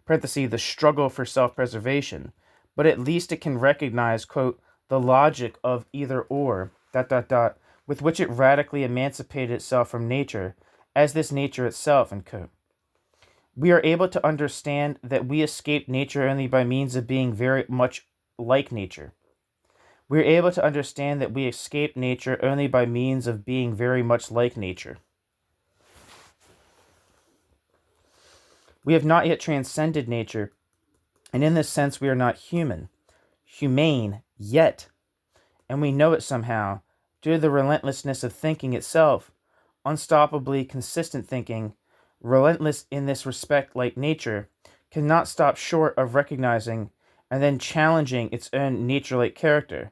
Parenthesis, the struggle for self-preservation, but at least it can recognize, quote, the logic of either or, with which it radically emancipated itself from nature, as this nature itself, end quote. We are able to understand that we escape nature only by means of being very much like nature. We are able to understand that we escape nature only by means of being very much like nature. We have not yet transcended nature, and in this sense we are not humane yet, and we know it somehow, due to the relentlessness of thinking itself, unstoppably consistent thinking, relentless in this respect like nature, cannot stop short of recognizing and then challenging its own nature-like character.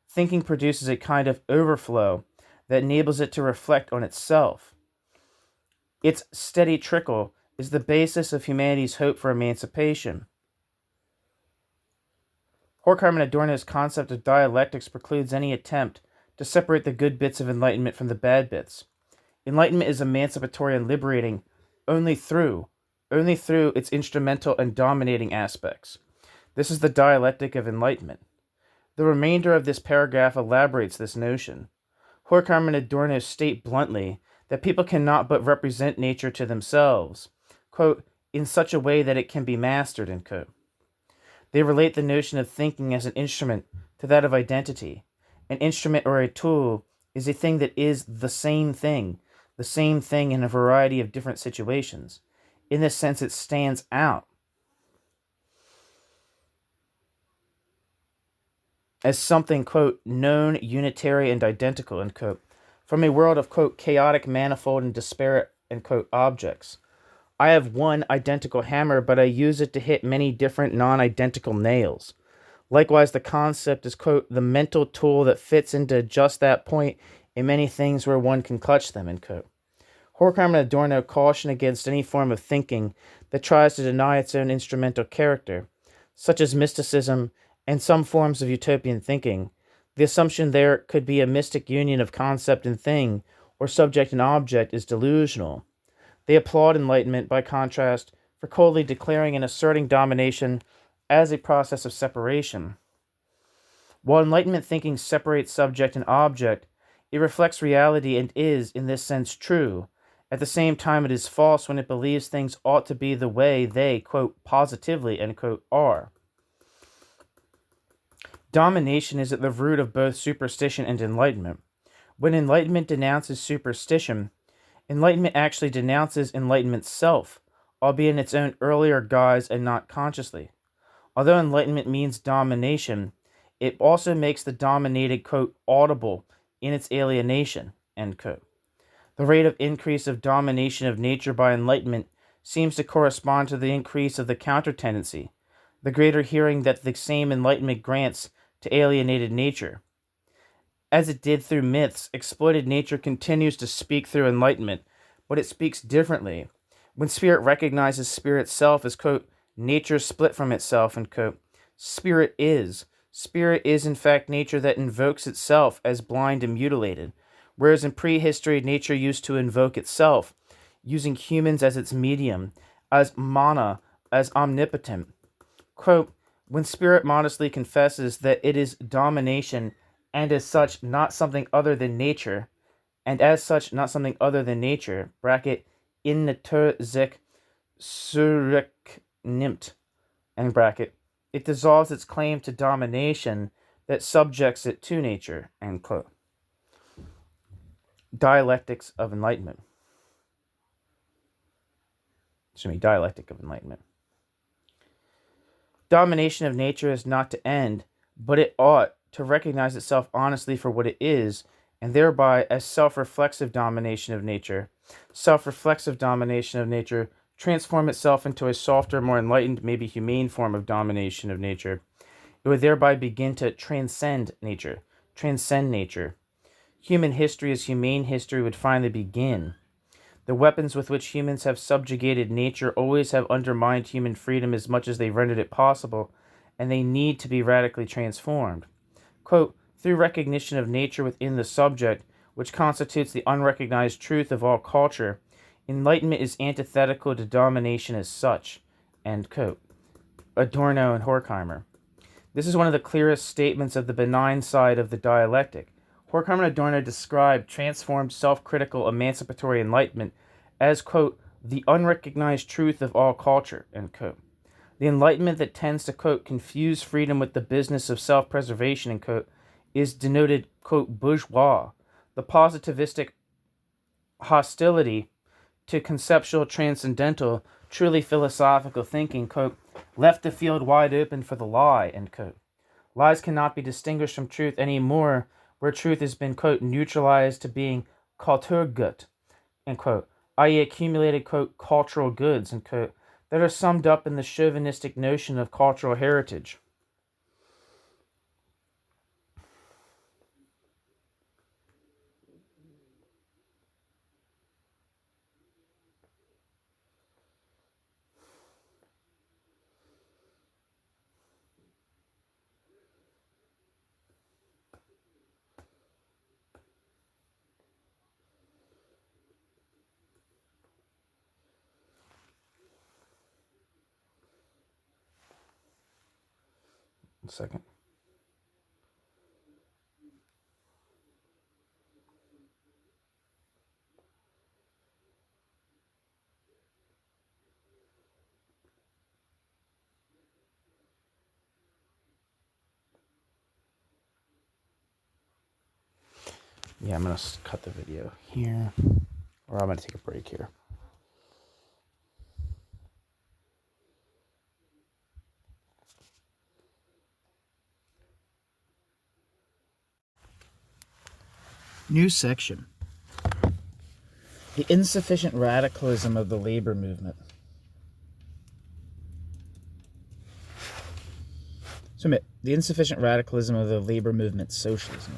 Thinking produces a kind of overflow that enables it to reflect on itself. Its steady trickle is the basis of humanity's hope for emancipation. Horkheimer and Adorno's concept of dialectics precludes any attempt to separate the good bits of enlightenment from the bad bits. Enlightenment is emancipatory and liberating only through its instrumental and dominating aspects. This is the dialectic of enlightenment. The remainder of this paragraph elaborates this notion. Horkheimer and Adorno state bluntly that people cannot but represent nature to themselves, quote, in such a way that it can be mastered, end quote. They relate the notion of thinking as an instrument to that of identity. An instrument or a tool is a thing that is the same thing in a variety of different situations. In this sense, it stands out as something, quote, known, unitary, and identical, end quote, from a world of, quote, chaotic, manifold, and disparate, end quote, objects. I have one identical hammer, but I use it to hit many different non-identical nails. Likewise, the concept is, quote, the mental tool that fits into just that point in many things where one can clutch them, end quote. Horkheimer and Adorno caution against any form of thinking that tries to deny its own instrumental character, such as mysticism and some forms of utopian thinking. The assumption there could be a mystic union of concept and thing, or subject and object, is delusional. They applaud enlightenment, by contrast, for coldly declaring and asserting domination as a process of separation. While enlightenment thinking separates subject and object, it reflects reality and is, in this sense, true. At the same time, it is false when it believes things ought to be the way they, quote, positively, end quote, are. Domination is at the root of both superstition and enlightenment. When enlightenment denounces superstition, enlightenment actually denounces enlightenment's self, albeit in its own earlier guise and not consciously. Although enlightenment means domination, it also makes the dominated, quote, audible in its alienation, end quote. The rate of increase of domination of nature by enlightenment seems to correspond to the increase of the counter-tendency, the greater hearing that the same enlightenment grants to alienated nature. As it did through myths, exploited nature continues to speak through enlightenment, but it speaks differently. When spirit recognizes spirit's self as, quote, nature split from itself, end quote, spirit is in fact nature that invokes itself as blind and mutilated, whereas in prehistory nature used to invoke itself, using humans as its medium, as mana, as omnipotent. Quote, when spirit modestly confesses that it is domination and as such not something other than nature, bracket, in natur sich zurücknimmt, end bracket, it dissolves its claim to domination that subjects it to nature, end quote. Dialectics of Enlightenment. Dialectic of Enlightenment. Domination of nature is not to end, but it ought to recognize itself honestly for what it is, and thereby as self-reflexive domination of nature. Self-reflexive domination of nature transform itself into a softer, more enlightened, maybe humane form of domination of nature. It would thereby begin to transcend nature. Human history as humane history would finally begin. The weapons with which humans have subjugated nature always have undermined human freedom as much as they rendered it possible, and they need to be radically transformed. Quote, through recognition of nature within the subject, which constitutes the unrecognized truth of all culture, enlightenment is antithetical to domination as such. End quote. Adorno and Horkheimer. This is one of the clearest statements of the benign side of the dialectic. Horkheimer and Adorno describe transformed, self-critical, emancipatory enlightenment as, quote, the unrecognized truth of all culture, end quote. The enlightenment that tends to, quote, confuse freedom with the business of self-preservation, end quote, is denoted, quote, bourgeois. The positivistic hostility to conceptual, transcendental, truly philosophical thinking, quote, left the field wide open for the lie, end quote. Lies cannot be distinguished from truth any more where truth has been, quote, neutralized to being Kulturgut, end quote, i.e. accumulated, quote, cultural goods, end quote, that are summed up in the chauvinistic notion of cultural heritage. One second. Yeah, I'm going to cut the video here, or I'm going to take a break here. New section. The insufficient radicalism of the labor movement. The insufficient radicalism of the labor movement, socialism,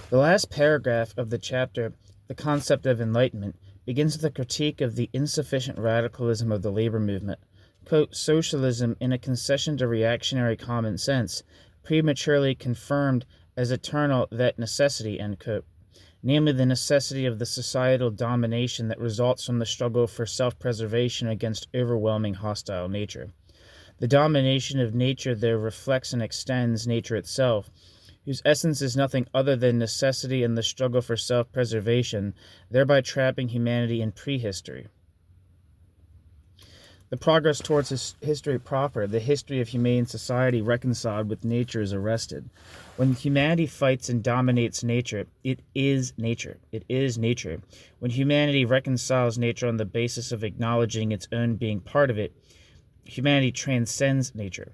The last paragraph of the chapter, The Concept of Enlightenment, begins with a critique of the insufficient radicalism of the labor movement. Quote, socialism, in a concession to reactionary common sense, prematurely confirmed as eternal that necessity, end quote, namely the necessity of the societal domination that results from the struggle for self-preservation against overwhelming hostile nature. The domination of nature there reflects and extends nature itself, whose essence is nothing other than necessity and the struggle for self-preservation, thereby trapping humanity in prehistory. The progress towards history proper, the history of humane society reconciled with nature, is arrested. When humanity fights and dominates nature, it is nature. It is nature. When humanity reconciles nature on the basis of acknowledging its own being part of it, humanity transcends nature.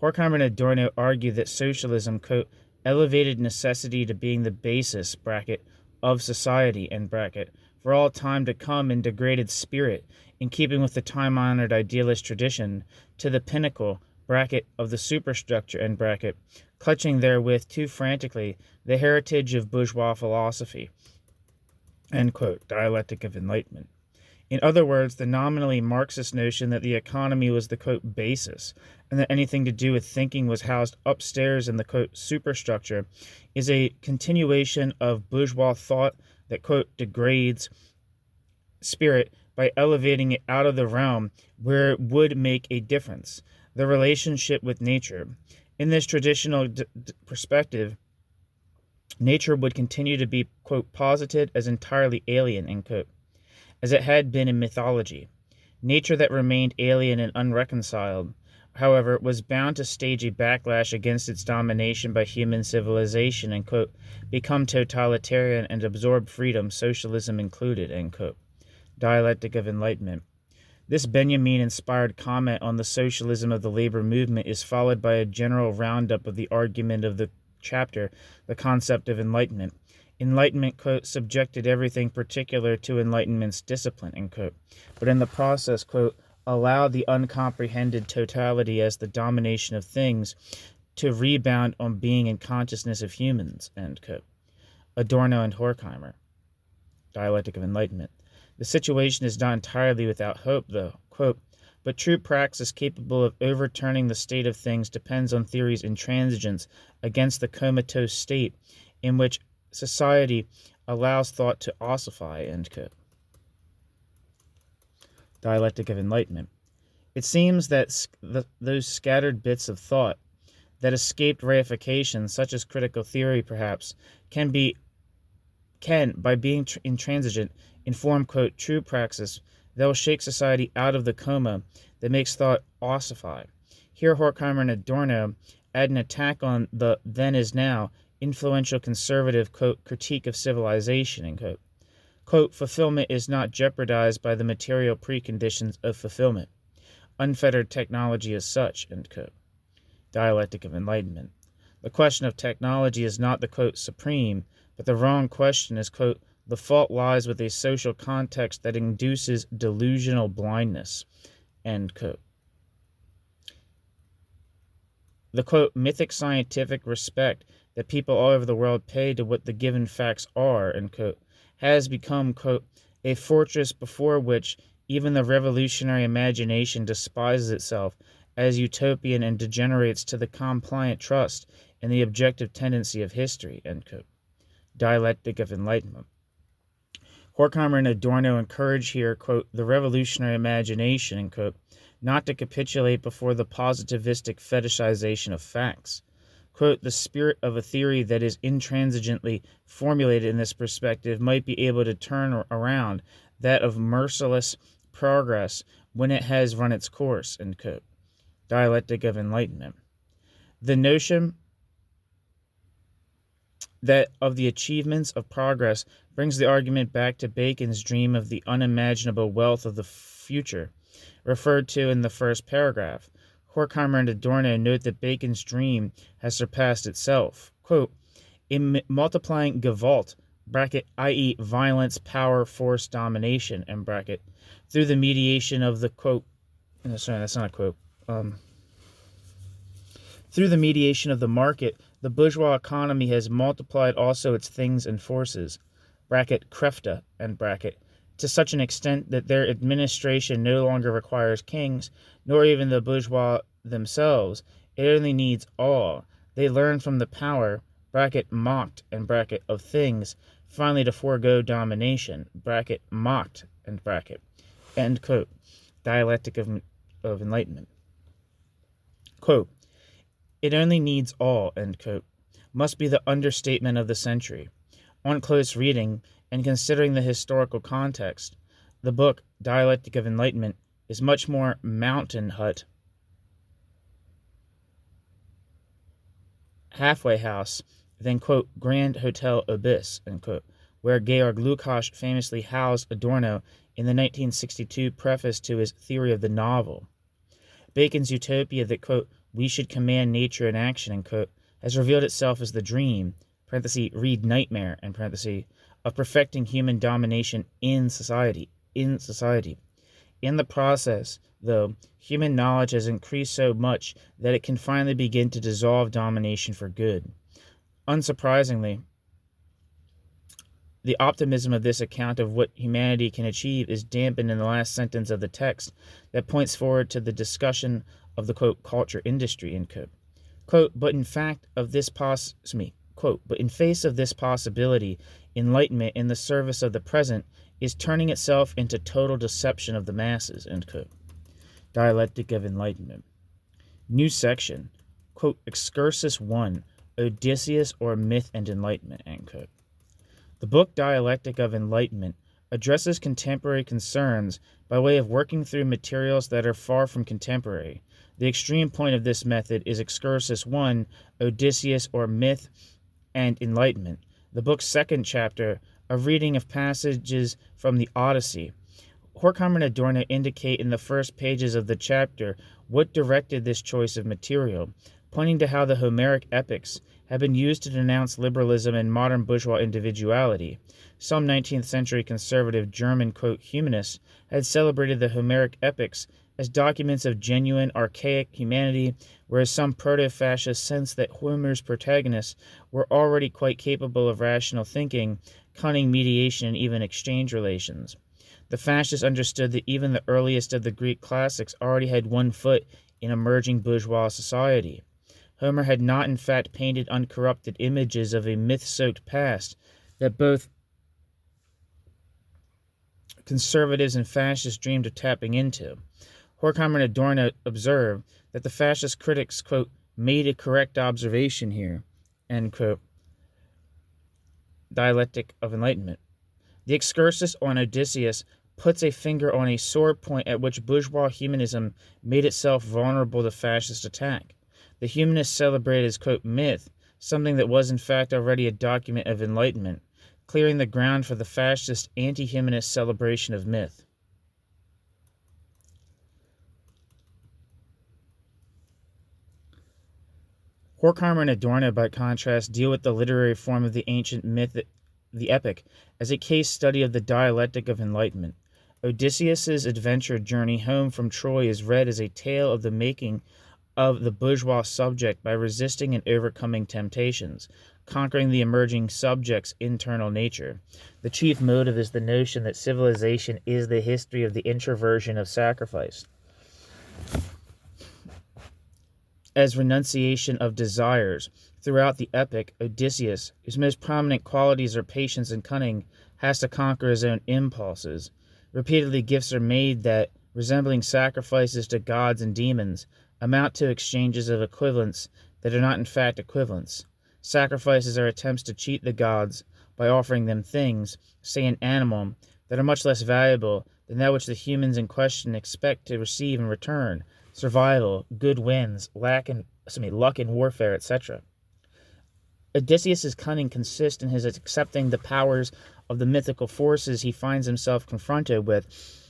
Horkheimer and Adorno argue that socialism, quote, elevated necessity to being the basis, bracket, of society, end bracket, for all time to come in degraded spirit, in keeping with the time-honored idealist tradition, to the pinnacle, bracket, of the superstructure, end bracket, clutching therewith too frantically the heritage of bourgeois philosophy, end quote, Dialectic of Enlightenment. In other words, the nominally Marxist notion that the economy was the, quote, basis, and that anything to do with thinking was housed upstairs in the, quote, superstructure, is a continuation of bourgeois thought that, quote, degrades spirit by elevating it out of the realm where it would make a difference, the relationship with nature. In this traditional perspective, nature would continue to be, quote, posited as entirely alien, end quote, as it had been in mythology. Nature that remained alien and unreconciled, however, was bound to stage a backlash against its domination by human civilization and, quote, become totalitarian and absorb freedom, socialism included, end quote. Dialectic of Enlightenment. This Benjamin-inspired comment on the socialism of the labor movement is followed by a general roundup of the argument of the chapter, the concept of enlightenment. Enlightenment, quote, subjected everything particular to Enlightenment's discipline, end quote, but in the process, quote, allowed the uncomprehended totality as the domination of things to rebound on being and consciousness of humans, end quote. Adorno and Horkheimer, Dialectic of Enlightenment. The situation is not entirely without hope, though, quote, but true praxis capable of overturning the state of things depends on theory's intransigence against the comatose state in which society allows thought to ossify, end quote. Dialectic of Enlightenment. It seems that those scattered bits of thought that escaped reification, such as critical theory perhaps, can, by being intransigent, inform, quote, true praxis that will shake society out of the coma that makes thought ossify. Here Horkheimer and Adorno add an attack on the then as now influential conservative, quote, critique of civilization, end quote. Quote, fulfillment is not jeopardized by the material preconditions of fulfillment. Unfettered technology is such, end quote. Dialectic of Enlightenment. The question of technology is not the, quote, supreme, but the wrong question is, quote, the fault lies with a social context that induces delusional blindness, end quote. The, quote, mythic scientific respect that people all over the world pay to what the given facts are, end quote, has become, quote, a fortress before which even the revolutionary imagination despises itself as utopian and degenerates to the compliant trust in the objective tendency of history, end quote. Dialectic of Enlightenment. Horkheimer and Adorno encourage here, quote, the revolutionary imagination, end quote, not to capitulate before the positivistic fetishization of facts. Quote, the spirit of a theory that is intransigently formulated in this perspective might be able to turn around that of merciless progress when it has run its course, end quote. Dialectic of Enlightenment. The notion that of the achievements of progress brings the argument back to Bacon's dream of the unimaginable wealth of the future, referred to in the first paragraph. Horkheimer and Adorno note that Bacon's dream has surpassed itself. Quote, in multiplying Gewalt, bracket, i.e. violence, power, force, domination, end bracket, through the mediation of the, quote, sorry, that's not a quote, through the mediation of the market, the bourgeois economy has multiplied also its things and forces, bracket, Kräfte, end bracket, to such an extent that their administration no longer requires kings, nor even the bourgeois themselves. It only needs awe. They learn from the power, bracket, mocked, end bracket, of things, finally to forego domination, bracket, mocked, end bracket, end quote. Dialectic of Enlightenment. Quote, it only needs awe, end quote, must be the understatement of the century. On close reading, and considering the historical context, the book, Dialectic of Enlightenment, is much more mountain hut, halfway house, than, quote, Grand Hotel Abyss, end quote, where Georg Lukács famously housed Adorno in the 1962 preface to his Theory of the Novel. Bacon's utopia that, quote, we should command nature in action, end quote, has revealed itself as the dream, parenthesis, read nightmare, end parenthesis, of perfecting human domination in society. In the process, though, human knowledge has increased so much that it can finally begin to dissolve domination for good. Unsurprisingly, the optimism of this account of what humanity can achieve is dampened in the last sentence of the text that points forward to the discussion of the, quote, culture industry, end quote. Quote, but in face of this possibility, enlightenment in the service of the present is turning itself into total deception of the masses, end quote. Dialectic of Enlightenment. New section, quote, Excursus 1, Odysseus or Myth and Enlightenment, end quote. The book Dialectic of Enlightenment addresses contemporary concerns by way of working through materials that are far from contemporary. The extreme point of this method is Excursus 1, Odysseus or Myth and Enlightenment, the book's second chapter, a reading of passages from the Odyssey. Horkheimer and Adorno indicate in the first pages of the chapter what directed this choice of material, pointing to how the Homeric epics have been used to denounce liberalism and modern bourgeois individuality. Some 19th century conservative German, quote, humanists had celebrated the Homeric epics as documents of genuine, archaic humanity, whereas some proto-fascists sensed that Homer's protagonists were already quite capable of rational thinking, cunning mediation, and even exchange relations. The fascists understood that even the earliest of the Greek classics already had one foot in emerging bourgeois society. Homer had not in fact painted uncorrupted images of a myth-soaked past that both conservatives and fascists dreamed of tapping into. Horkheimer and Adorno observe that the fascist critics, quote, made a correct observation here, end quote. Dialectic of Enlightenment. The excursus on Odysseus puts a finger on a sore point at which bourgeois humanism made itself vulnerable to fascist attack. The humanists celebrated as, quote, myth, something that was in fact already a document of enlightenment, clearing the ground for the fascist anti-humanist celebration of myth. Horkheimer and Adorno, by contrast, deal with the literary form of the ancient myth, the epic, as a case study of the dialectic of enlightenment. Odysseus's adventure journey home from Troy is read as a tale of the making of the bourgeois subject by resisting and overcoming temptations, conquering the emerging subject's internal nature. The chief motive is the notion that civilization is the history of the introversion of sacrifice. As renunciation of desires, throughout the epic, Odysseus, whose most prominent qualities are patience and cunning, has to conquer his own impulses. Repeatedly gifts are made that, resembling sacrifices to gods and demons, amount to exchanges of equivalents that are not in fact equivalents. Sacrifices are attempts to cheat the gods by offering them things, say an animal, that are much less valuable than that which the humans in question expect to receive in return. Survival, good winds, luck in warfare, etc. Odysseus' cunning consists in his accepting the powers of the mythical forces he finds himself confronted with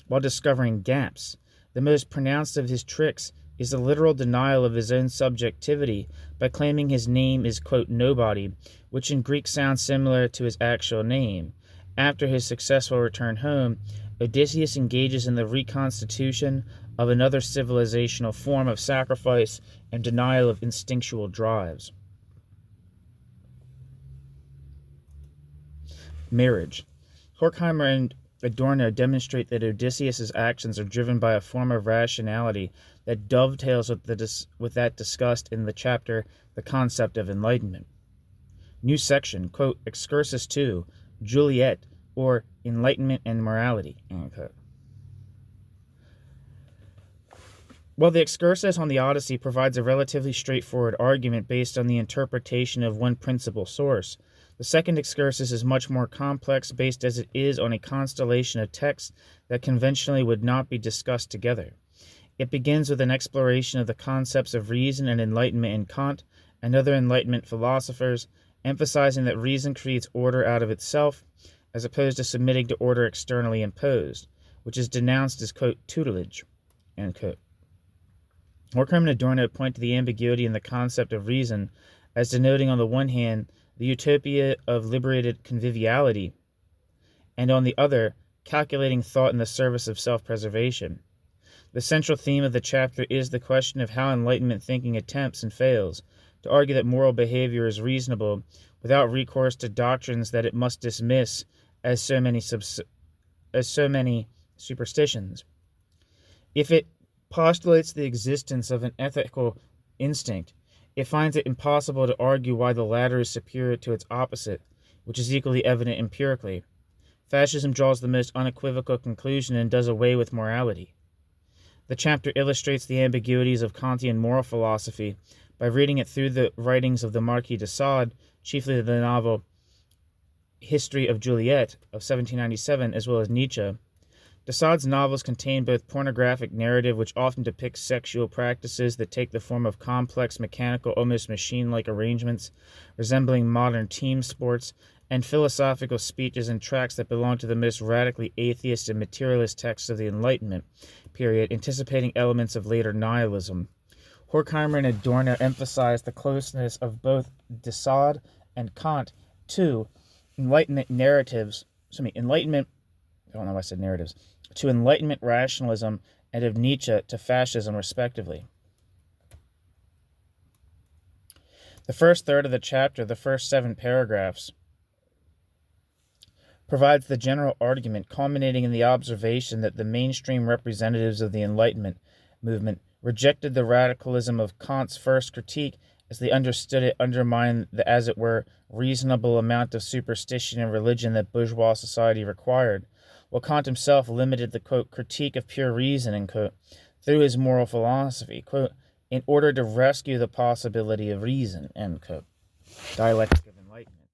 while discovering gaps. The most pronounced of his tricks is the literal denial of his own subjectivity by claiming his name is, quote, nobody, which in Greek sounds similar to his actual name. After his successful return home, Odysseus engages in the reconstitution of another civilizational form of sacrifice and denial of instinctual drives. Marriage. Horkheimer and Adorno demonstrate that Odysseus' actions are driven by a form of rationality that dovetails with that discussed in the chapter The Concept of Enlightenment. New section, quote, Excursus 2, Juliet, or Enlightenment and Morality, unquote. While the excursus on the Odyssey provides a relatively straightforward argument based on the interpretation of one principal source, the second excursus is much more complex, based as it is on a constellation of texts that conventionally would not be discussed together. It begins with an exploration of the concepts of reason and enlightenment in Kant and other Enlightenment philosophers, emphasizing that reason creates order out of itself, as opposed to submitting to order externally imposed, which is denounced as, quote, tutelage, end quote. Horkheimer and Adorno point to the ambiguity in the concept of reason as denoting on the one hand the utopia of liberated conviviality, and on the other, calculating thought in the service of self-preservation. The central theme of the chapter is the question of how Enlightenment thinking attempts and fails to argue that moral behavior is reasonable without recourse to doctrines that it must dismiss as so many superstitions. If it postulates the existence of an ethical instinct, it finds it impossible to argue why the latter is superior to its opposite, which is equally evident empirically. Fascism draws the most unequivocal conclusion and does away with morality. The chapter illustrates the ambiguities of Kantian moral philosophy by reading it through the writings of the Marquis de Sade, chiefly the novel History of Juliet of 1797, as well as Nietzsche. De Sade's novels contain both pornographic narrative, which often depicts sexual practices that take the form of complex, mechanical, almost machine-like arrangements resembling modern team sports, and philosophical speeches and tracts that belong to the most radically atheist and materialist texts of the Enlightenment period, anticipating elements of later nihilism. Horkheimer and Adorno emphasized the closeness of both de Sade and Kant to Enlightenment narratives, Enlightenment, I don't know why I said narratives, to Enlightenment rationalism, and of Nietzsche to fascism, respectively. The first third of the chapter, the first 7 paragraphs, provides the general argument, culminating in the observation that the mainstream representatives of the Enlightenment movement rejected the radicalism of Kant's first critique as they understood it undermined the, as it were, reasonable amount of superstition and religion that bourgeois society required, while Kant himself limited the, quote, critique of pure reason, end quote, through his moral philosophy, quote, in order to rescue the possibility of reason, end quote. Dialectic of Enlightenment.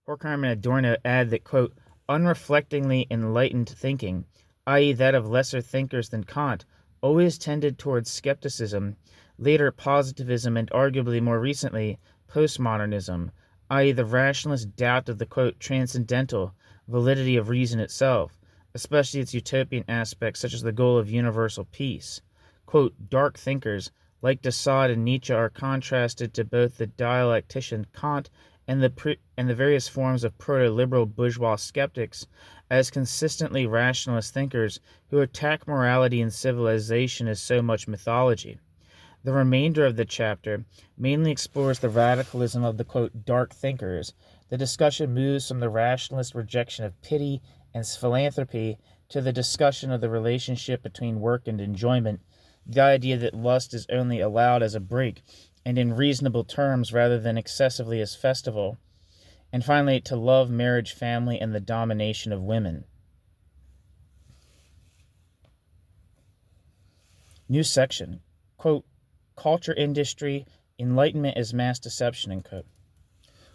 Horkheimer and Adorno add that, quote, unreflectingly enlightened thinking, i.e. that of lesser thinkers than Kant, always tended towards skepticism, later positivism, and arguably more recently postmodernism, i.e. the rationalist doubt of the, quote, transcendental validity of reason itself, especially its utopian aspects such as the goal of universal peace. Quote, dark thinkers like de Sade and Nietzsche are contrasted to both the dialectician Kant and the various forms of proto-liberal bourgeois skeptics as consistently rationalist thinkers who attack morality and civilization as so much mythology. The remainder of the chapter mainly explores the radicalism of the, quote, dark thinkers. The discussion moves from the rationalist rejection of pity and philanthropy to the discussion of the relationship between work and enjoyment, the idea that lust is only allowed as a break and in reasonable terms rather than excessively as festival, and finally to love, marriage, family, and the domination of women. New section, quote, culture, industry, enlightenment as mass deception, end quote.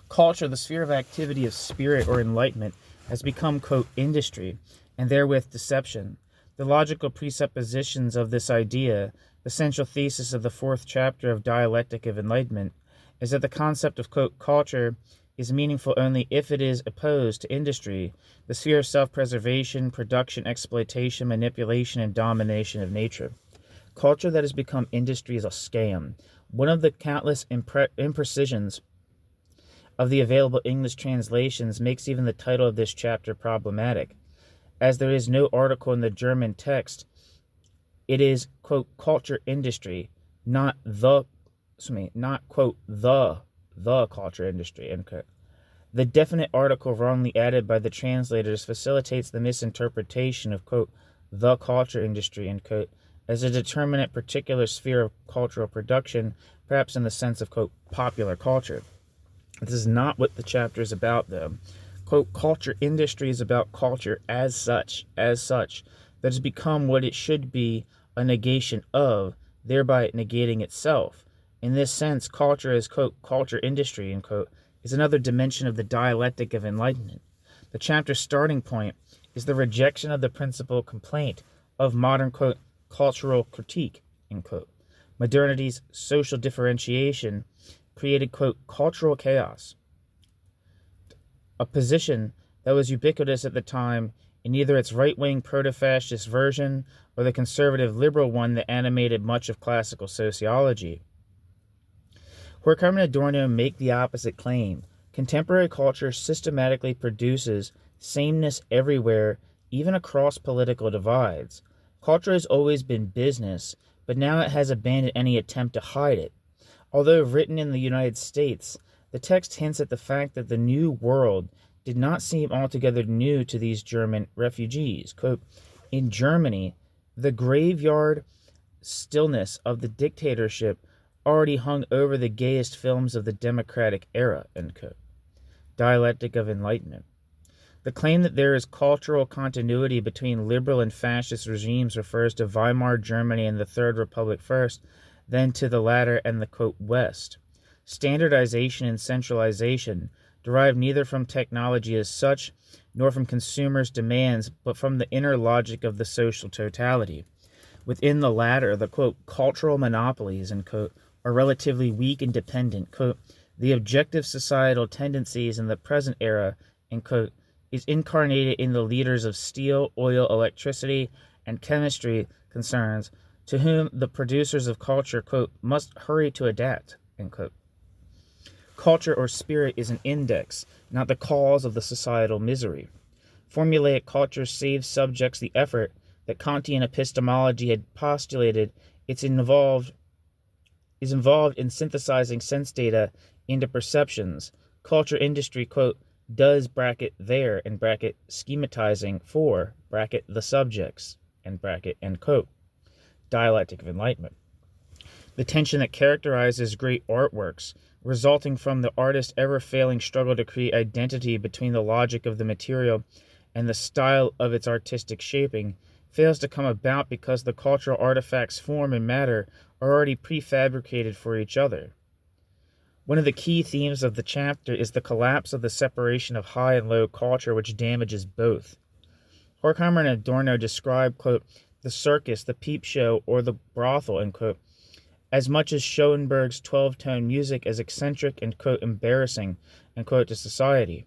Culture, the sphere of activity of spirit or enlightenment, has become, quote, industry, and therewith deception. The logical presuppositions of this idea, the central thesis of the 4th chapter of Dialectic of Enlightenment, is that the concept of, quote, culture is meaningful only if it is opposed to industry, the sphere of self-preservation, production, exploitation, manipulation, and domination of nature. Culture that has become industry is a scam. One of the countless imprecisions of the available English translations makes even the title of this chapter problematic. As there is no article in the German text, it is, quote, culture industry, not quote, the culture industry, end quote. The definite article wrongly added by the translators facilitates the misinterpretation of, quote, the culture industry, end quote, as a determinate particular sphere of cultural production, perhaps in the sense of, quote, popular culture. This is not what the chapter is about, though. Quote, culture industry is about culture as such, that has become what it should be, a negation of, thereby negating itself. In this sense, culture as, quote, culture industry, end quote, is another dimension of the dialectic of enlightenment. The chapter's starting point is the rejection of the principal complaint of modern, quote, cultural critique, end quote. Modernity's social differentiation created, quote, cultural chaos, a position that was ubiquitous at the time in either its right-wing proto-fascist version or the conservative liberal one that animated much of classical sociology. Horkheimer and Adorno make the opposite claim. Contemporary culture systematically produces sameness everywhere, even across political divides. Culture has always been business, but now it has abandoned any attempt to hide it. Although written in the United States, the text hints at the fact that the New World did not seem altogether new to these German refugees. Quote, in Germany, the graveyard stillness of the dictatorship already hung over the gayest films of the democratic era, end quote. Dialectic of Enlightenment. The claim that there is cultural continuity between liberal and fascist regimes refers to Weimar Germany and the Third Republic first, then to the latter and the, quote, West. Standardization and centralization derive neither from technology as such, nor from consumers' demands, but from the inner logic of the social totality. Within the latter, the, quote, cultural monopolies, end quote, are relatively weak and dependent. Quote, the objective societal tendencies in the present era end quote, is incarnated in the leaders of steel, oil, electricity, and chemistry concerns, to whom the producers of culture, quote, must hurry to adapt, end quote. Culture or spirit is an index, not the cause of the societal misery. Formulaic culture saves subjects the effort that Kantian epistemology had postulated is involved in synthesizing sense data into perceptions. Culture industry, quote, does bracket there and bracket schematizing for bracket the subjects and bracket end quote. Dialectic of Enlightenment. The tension that characterizes great artworks, resulting from the artist's ever-failing struggle to create identity between the logic of the material and the style of its artistic shaping, fails to come about because the cultural artifacts' form and matter are already prefabricated for each other. One of the key themes of the chapter is the collapse of the separation of high and low culture, which damages both. Horkheimer and Adorno describe, quote, the circus, the peep show, or the brothel, end quote, as much as Schoenberg's 12-tone music as eccentric and, quote, embarrassing, end quote, to society.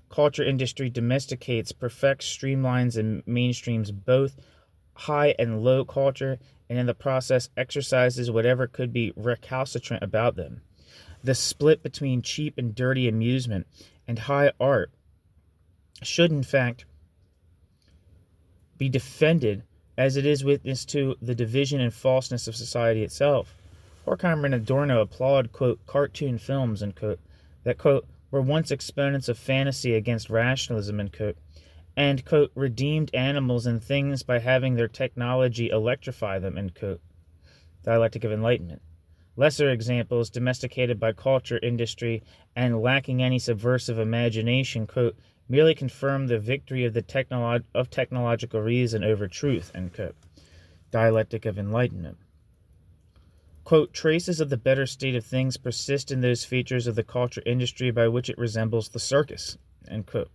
Culture industry domesticates, perfects, streamlines, and mainstreams both high and low culture, and in the process exercises whatever could be recalcitrant about them. The split between cheap and dirty amusement and high art should, in fact, be defended, as it is witness to the division and falseness of society itself. Horkheimer and Adorno applaud, quote, cartoon films, end quote, that, quote, were once exponents of fantasy against rationalism, end quote, and, quote, redeemed animals and things by having their technology electrify them, end quote. Dialectic of Enlightenment. Lesser examples, domesticated by culture industry and lacking any subversive imagination, quote, merely confirm the victory of the technological reason over truth, end quote. Dialectic of Enlightenment. Quote, traces of the better state of things persist in those features of the culture industry by which it resembles the circus, end quote.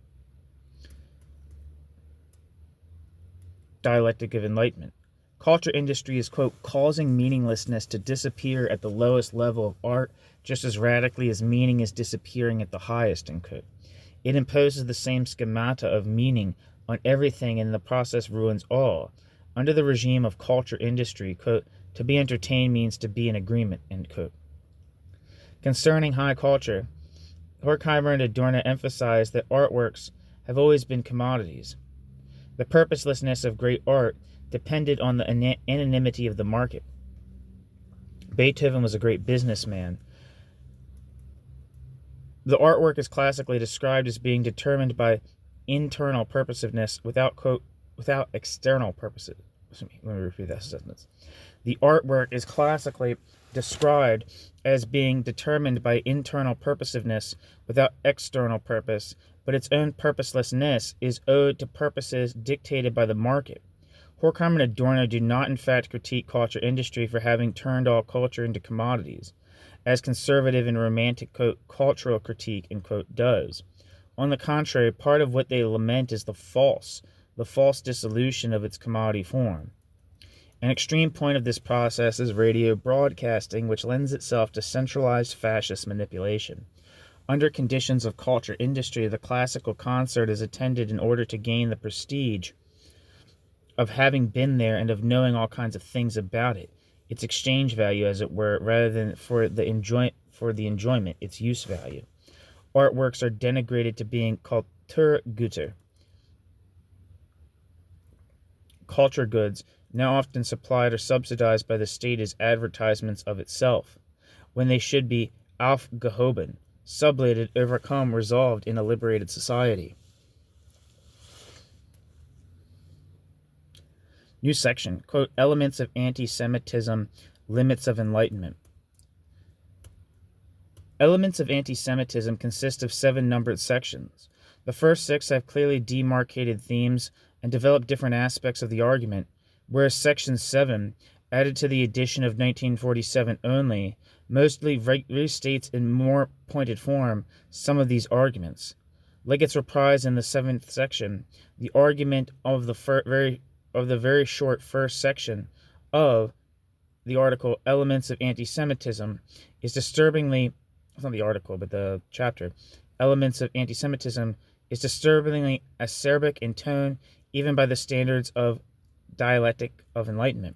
Dialectic of Enlightenment. Culture industry is, quote, causing meaninglessness to disappear at the lowest level of art just as radically as meaning is disappearing at the highest, end quote. It imposes the same schemata of meaning on everything and in the process ruins all. Under the regime of culture industry, quote, to be entertained means to be in agreement, end quote. Concerning high culture, Horkheimer and Adorno emphasize that artworks have always been commodities. The purposelessness of great art depended on the anonymity of the market. Beethoven was a great businessman. The artwork is classically described as being determined by internal purposiveness without external purposes. Let me repeat that sentence. The artwork is classically described as being determined by internal purposiveness without external purpose, but its own purposelessness is owed to purposes dictated by the market. Horkheimer and Adorno do not in fact critique culture industry for having turned all culture into commodities, as conservative and romantic, quote, cultural critique, end quote, does. On the contrary, part of what they lament is the false dissolution of its commodity form. An extreme point of this process is radio broadcasting, which lends itself to centralized fascist manipulation. Under conditions of culture industry, the classical concert is attended in order to gain the prestige of having been there and of knowing all kinds of things about it, its exchange value, as it were, rather than for the enjoyment, its use value. Artworks are denigrated to being Kulturgüter, culture goods, now often supplied or subsidized by the state as advertisements of itself, when they should be aufgehoben, sublated, overcome, resolved in a liberated society. New section, quote, elements of anti-Semitism, limits of enlightenment. Elements of anti-Semitism consist of 7 numbered sections. The first 6 have clearly demarcated themes and develop different aspects of the argument, whereas section 7, added to the edition of 1947 only, mostly restates in more pointed form some of these arguments. Like its reprise in the 7th section, the argument of the very short first section of the article Elements of Anti-Semitism is disturbingly, it's not the article, but the chapter, Elements of Anti-Semitism is disturbingly acerbic in tone, even by the standards of Dialectic of Enlightenment.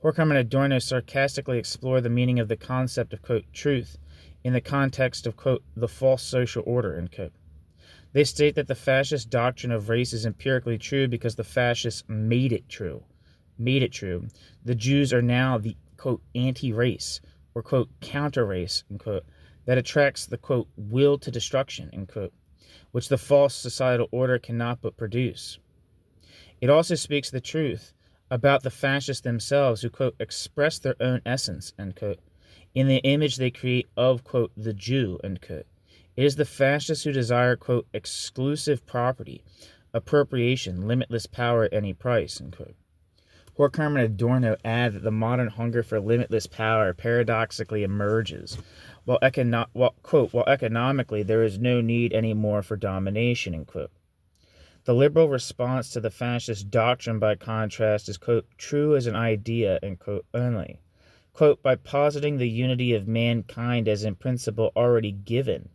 Horkheimer and Adorno sarcastically explore the meaning of the concept of, quote, truth in the context of, quote, the false social order, end quote. They state that the fascist doctrine of race is empirically true because the fascists made it true. The Jews are now the, quote, anti-race, or, quote, counter-race, end quote, that attracts the, quote, will to destruction, end quote, which the false societal order cannot but produce. It also speaks the truth about the fascists themselves who, quote, express their own essence, end quote, in the image they create of, quote, the Jew, end quote. It is the fascists who desire, quote, exclusive property, appropriation, limitless power at any price, end quote. Horkheimer and Adorno add that the modern hunger for limitless power paradoxically emerges, while economically there is no need anymore for domination, end quote. The liberal response to the fascist doctrine, by contrast, is, quote, true as an idea, end quote, only, quote, by positing the unity of mankind as in principle already given,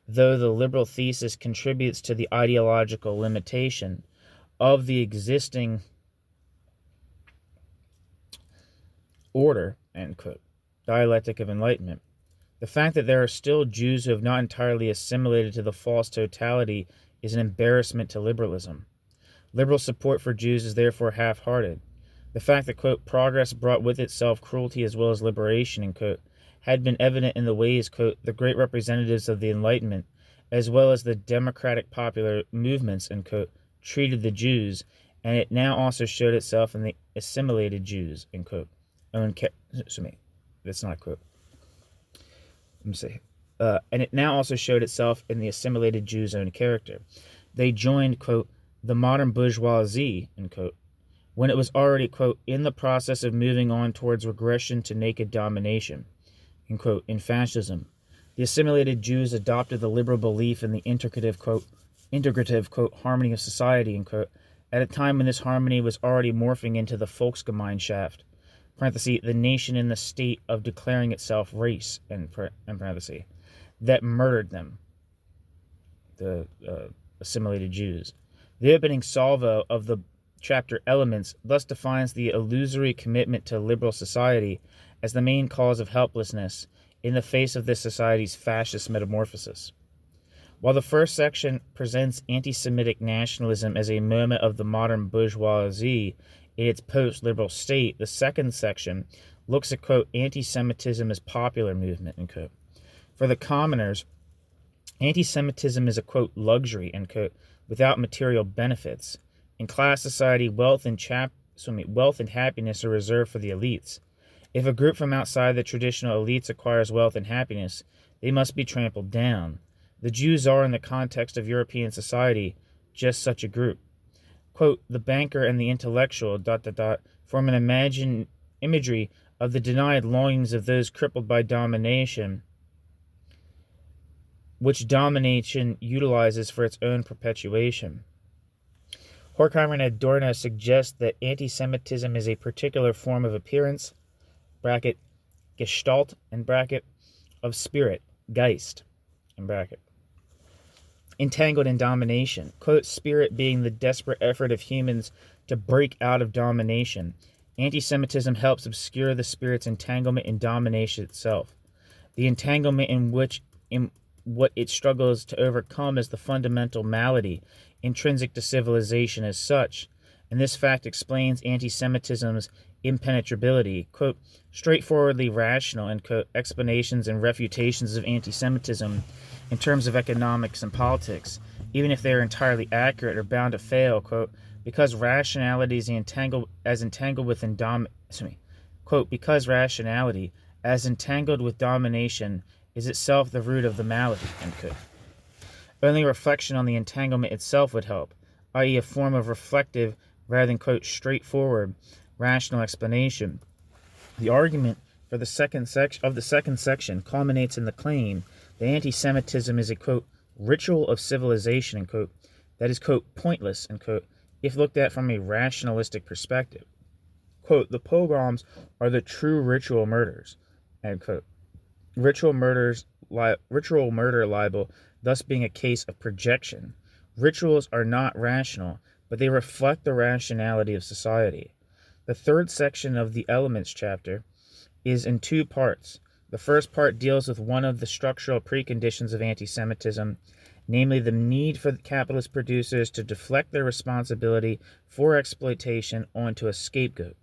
though the liberal thesis contributes to the ideological limitation of the existing order, end quote. Dialectic of Enlightenment. The fact that there are still Jews who have not entirely assimilated to the false totality is an embarrassment to liberalism. Liberal support for Jews is therefore half-hearted. The fact that, quote, progress brought with itself cruelty as well as liberation, end quote, had been evident in the ways, quote, the great representatives of the Enlightenment, as well as the democratic popular movements, end quote, treated the Jews, and it now also showed itself in the assimilated Jews, end quote, that's not a quote. And it now also showed itself in the assimilated Jews' own character. They joined, quote, the modern bourgeoisie, end quote, when it was already, quote, in the process of moving on towards regression to naked domination, end quote, in fascism. The assimilated Jews adopted the liberal belief in the integrative, quote, harmony of society, end quote, at a time when this harmony was already morphing into the Volksgemeinschaft, parenthesis, the nation in the state of declaring itself race, end parenthesis, that murdered them, the assimilated Jews. The opening salvo of the chapter Elements thus defines the illusory commitment to liberal society as the main cause of helplessness in the face of this society's fascist metamorphosis. While the first section presents anti-Semitic nationalism as a moment of the modern bourgeoisie in its post-liberal state, the second section looks at, quote, anti-Semitism as popular movement, end quote. For the commoners, anti-Semitism is a, quote, luxury, end quote, without material benefits. In class society, wealth and happiness are reserved for the elites. If a group from outside the traditional elites acquires wealth and happiness, they must be trampled down. The Jews are, in the context of European society, just such a group. Quote, the banker and the intellectual, form an imagined imagery of the denied longings of those crippled by domination, which domination utilizes for its own perpetuation. Horkheimer and Adorno suggest that anti-Semitism is a particular form of appearance, bracket, Gestalt, and bracket, of spirit, Geist, in bracket, entangled in domination, quote, spirit being the desperate effort of humans to break out of domination. Anti-Semitism helps obscure the spirit's entanglement in domination itself. The entanglement in what it struggles to overcome is the fundamental malady intrinsic to civilization as such, and this fact explains anti-Semitism's impenetrability. Quote, straightforwardly rational, end quote, explanations and refutations of anti-Semitism in terms of economics and politics, even if they are entirely accurate, are bound to fail, quote, because rationality is entangled with domination is itself the root of the malady, end quote. Only reflection on the entanglement itself would help, i.e. a form of reflective rather than, quote, straightforward rational explanation. The argument for the second section culminates in the claim that anti-Semitism is a, quote, ritual of civilization, end quote, that is, quote, pointless, end quote, if looked at from a rationalistic perspective. Quote, the pogroms are the true ritual murders, end quote. Ritual murder libel thus being a case of projection, Rituals are not rational, but they reflect the rationality of society. The third section of the Elements chapter is in two parts. The first part deals with one of the structural preconditions of anti-Semitism, namely the need for the capitalist producers to deflect their responsibility for exploitation onto a scapegoat.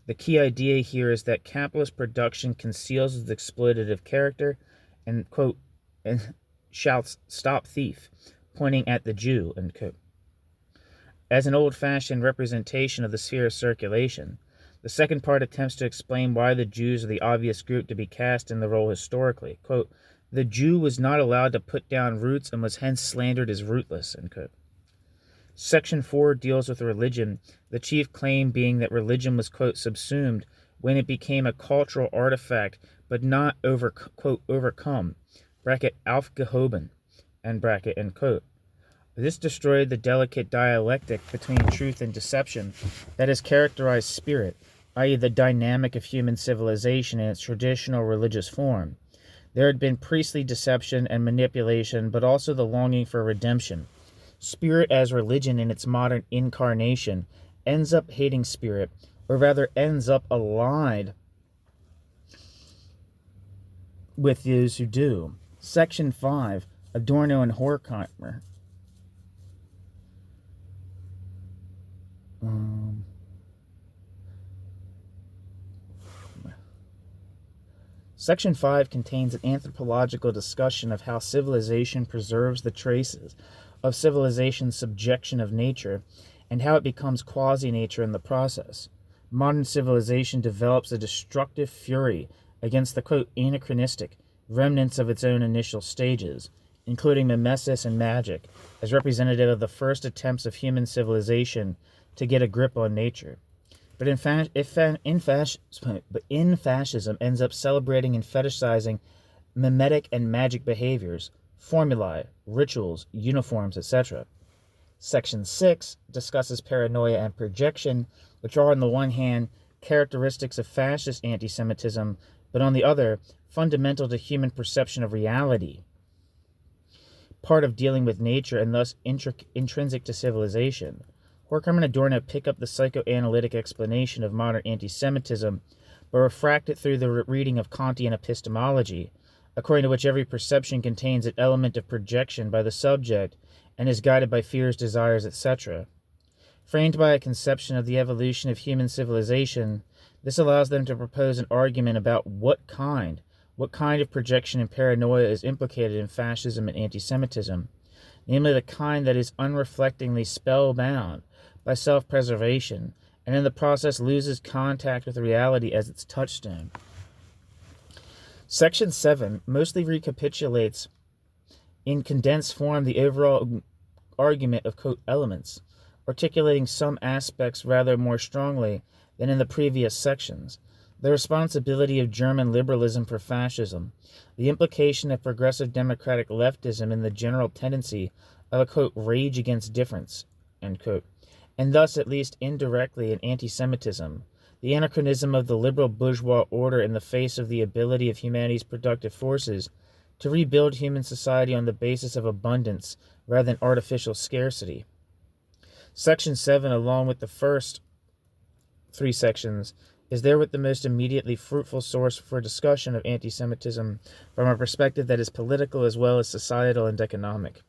The key idea here is that capitalist production conceals its exploitative character and, quote, and shouts, "Stop thief," pointing at the Jew, end quote. As an old-fashioned representation of the sphere of circulation, the second part attempts to explain why the Jews are the obvious group to be cast in the role historically. Quote, "The Jew was not allowed to put down roots and was hence slandered as rootless," end quote. Section 4 deals with religion, the chief claim being that religion was, quote, "subsumed when it became a cultural artifact, but not overcome, bracket, aufgehoben, end bracket, end quote. This destroyed the delicate dialectic between truth and deception that has characterized spirit, i.e. the dynamic of human civilization in its traditional religious form. There had been priestly deception and manipulation, but also the longing for redemption. Spirit as religion in its modern incarnation ends up hating spirit, or rather ends up allied with those who do. Section 5, Adorno and Horkheimer. Section 5 contains an anthropological discussion of how civilization preserves the traces of civilization's subjection of nature and how it becomes quasi-nature in the process. Modern civilization develops a destructive fury against the, quote, "anachronistic" remnants of its own initial stages, including mimesis and magic, as representative of the first attempts of human civilization to get a grip on nature. But in fascism ends up celebrating and fetishizing mimetic and magic behaviors, formulae, rituals, uniforms, etc. Section 6 discusses paranoia and projection, which are on the one hand characteristics of fascist anti-Semitism, but on the other, fundamental to human perception of reality, part of dealing with nature and thus intrinsic to civilization. Horkheimer and Adorno pick up the psychoanalytic explanation of modern anti-Semitism, but refract it through the reading of Kantian epistemology, according to which every perception contains an element of projection by the subject and is guided by fears, desires, etc. Framed by a conception of the evolution of human civilization, this allows them to propose an argument about what kind of projection and paranoia is implicated in fascism and anti-Semitism, namely the kind that is unreflectingly spellbound by self-preservation, and in the process loses contact with reality as its touchstone. Section 7 mostly recapitulates in condensed form the overall argument of, quote, elements, articulating some aspects rather more strongly than in the previous sections. The responsibility of German liberalism for fascism, the implication of progressive democratic leftism in the general tendency of a, quote, rage against difference, end quote, and thus at least indirectly in anti-Semitism, the anachronism of the liberal bourgeois order in the face of the ability of humanity's productive forces to rebuild human society on the basis of abundance rather than artificial scarcity. Section 7, along with the first three sections, is there with the most immediately fruitful source for discussion of anti-Semitism from a perspective that is political as well as societal and economic.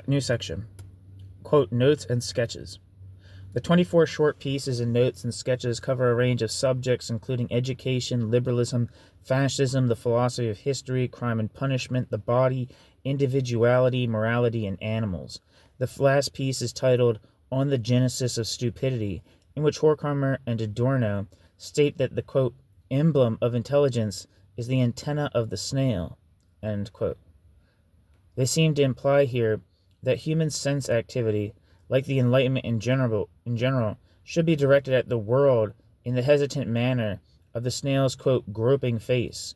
New section, quote, notes and sketches. The 24 short pieces and notes and sketches cover a range of subjects including education, liberalism, fascism, the philosophy of history, crime and punishment, the body, individuality, morality, and animals. The last piece is titled On the Genesis of Stupidity, in which Horkheimer and Adorno state that the, quote, emblem of intelligence is the antenna of the snail, end quote. They seem to imply here that human sense activity, like the Enlightenment in general, should be directed at the world in the hesitant manner of the snail's, quote, groping face,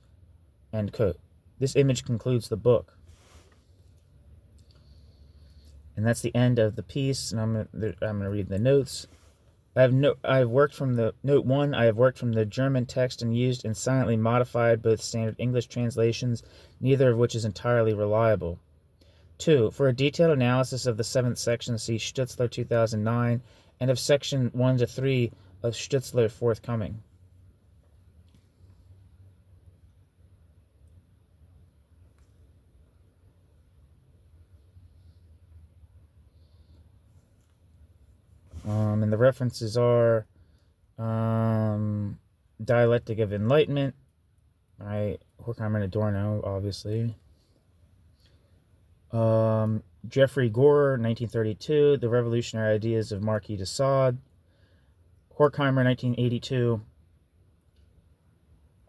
end quote. This image concludes the book. And that's the end of the piece, and I'm going to read the notes. I've worked from the note 1. I have worked from the German text and used and silently modified both standard English translations, neither of which is entirely reliable. 2. For a detailed analysis of the 7th section, see Stoetzler 2009, and of section 1 to 3 of Stoetzler forthcoming. And the references are Dialectic of Enlightenment by Horkheimer and Adorno, obviously. Geoffrey Gorer, 1932, The Revolutionary Ideas of Marquis de Sade. Horkheimer, 1982,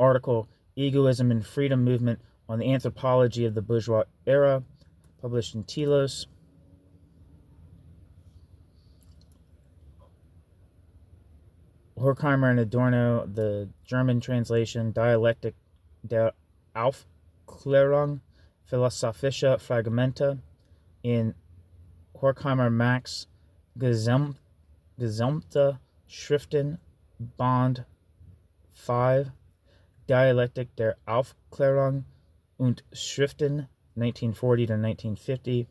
article, Egoism and Freedom Movement on the Anthropology of the Bourgeois Era, published in Telos. Horkheimer and Adorno, the German translation, Dialectic der Aufklärung, philosophische Fragmente, in Horkheimer Max, Gesamte Schriften, Band 5, Dialectic der Aufklärung und Schriften, 1940 to 1950,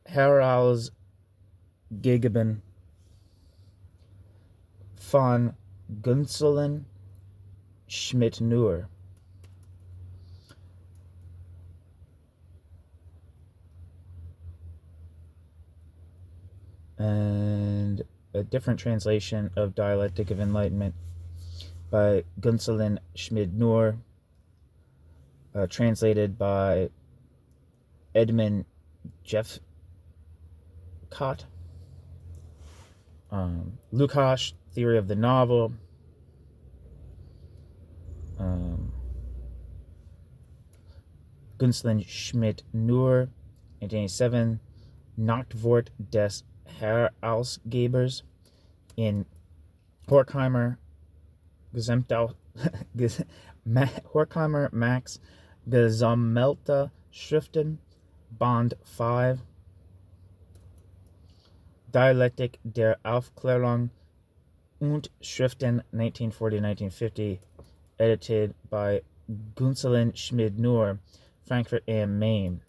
herausgegeben von Gunzelin Schmidt-Nur. And a different translation of Dialectic of Enlightenment by Gunzelin Schmidt-Nur, translated by Edmund Jeffcott. Lukács, Theory of the Novel. Gunzelin Schmidt-Nur, 1987. Nachtwort des Herausgebers, in Horkheimer, Horkheimer Max, Gesammelte Schriften, Band 5, Dialectik der Aufklärung und Schriften, 1940-1950, edited by Gunzelin Schmidt-Nur, Frankfurt am Main.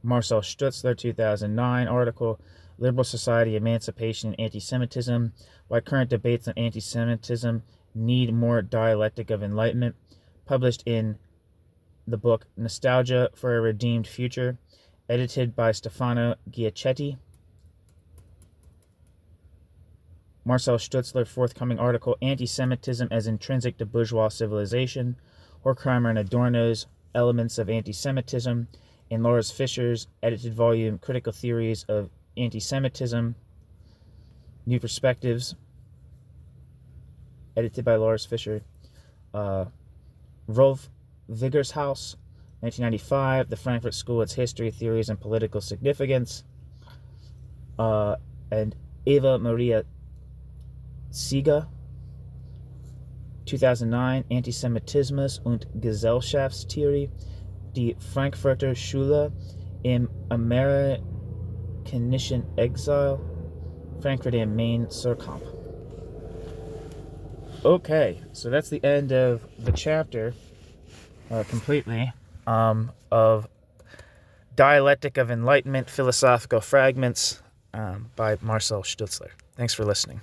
Marcel Stoetzler, 2009, article, Liberal Society, Emancipation, and Anti-Semitism, Why Current Debates on Anti-Semitism Need More Dialectic of Enlightenment, published in the book Nostalgia for a Redeemed Future, edited by Stefano Giachetti. Marcel Stoetzler, forthcoming article, Anti-Semitism as Intrinsic to Bourgeois Civilization, Horkheimer and Adorno's Elements of Anti-Semitism, in Lars Fischer's edited volume, Critical Theories of Anti-Semitism, New Perspectives, edited by Lars Fischer. Rolf Wiggershaus, 1995, The Frankfurt School, Its History, Theories, and Political Significance. And Eva Maria Sieger, 2009, Antisemitismus und Gesellschaftstheorie, Die Frankfurter Schule im amerikanischen Exil, Frankfurt am Main, Surkamp. Okay, so that's the end of the chapter, completely, of Dialectic of Enlightenment, Philosophical Fragments, by Marcel Stoetzler. Thanks for listening.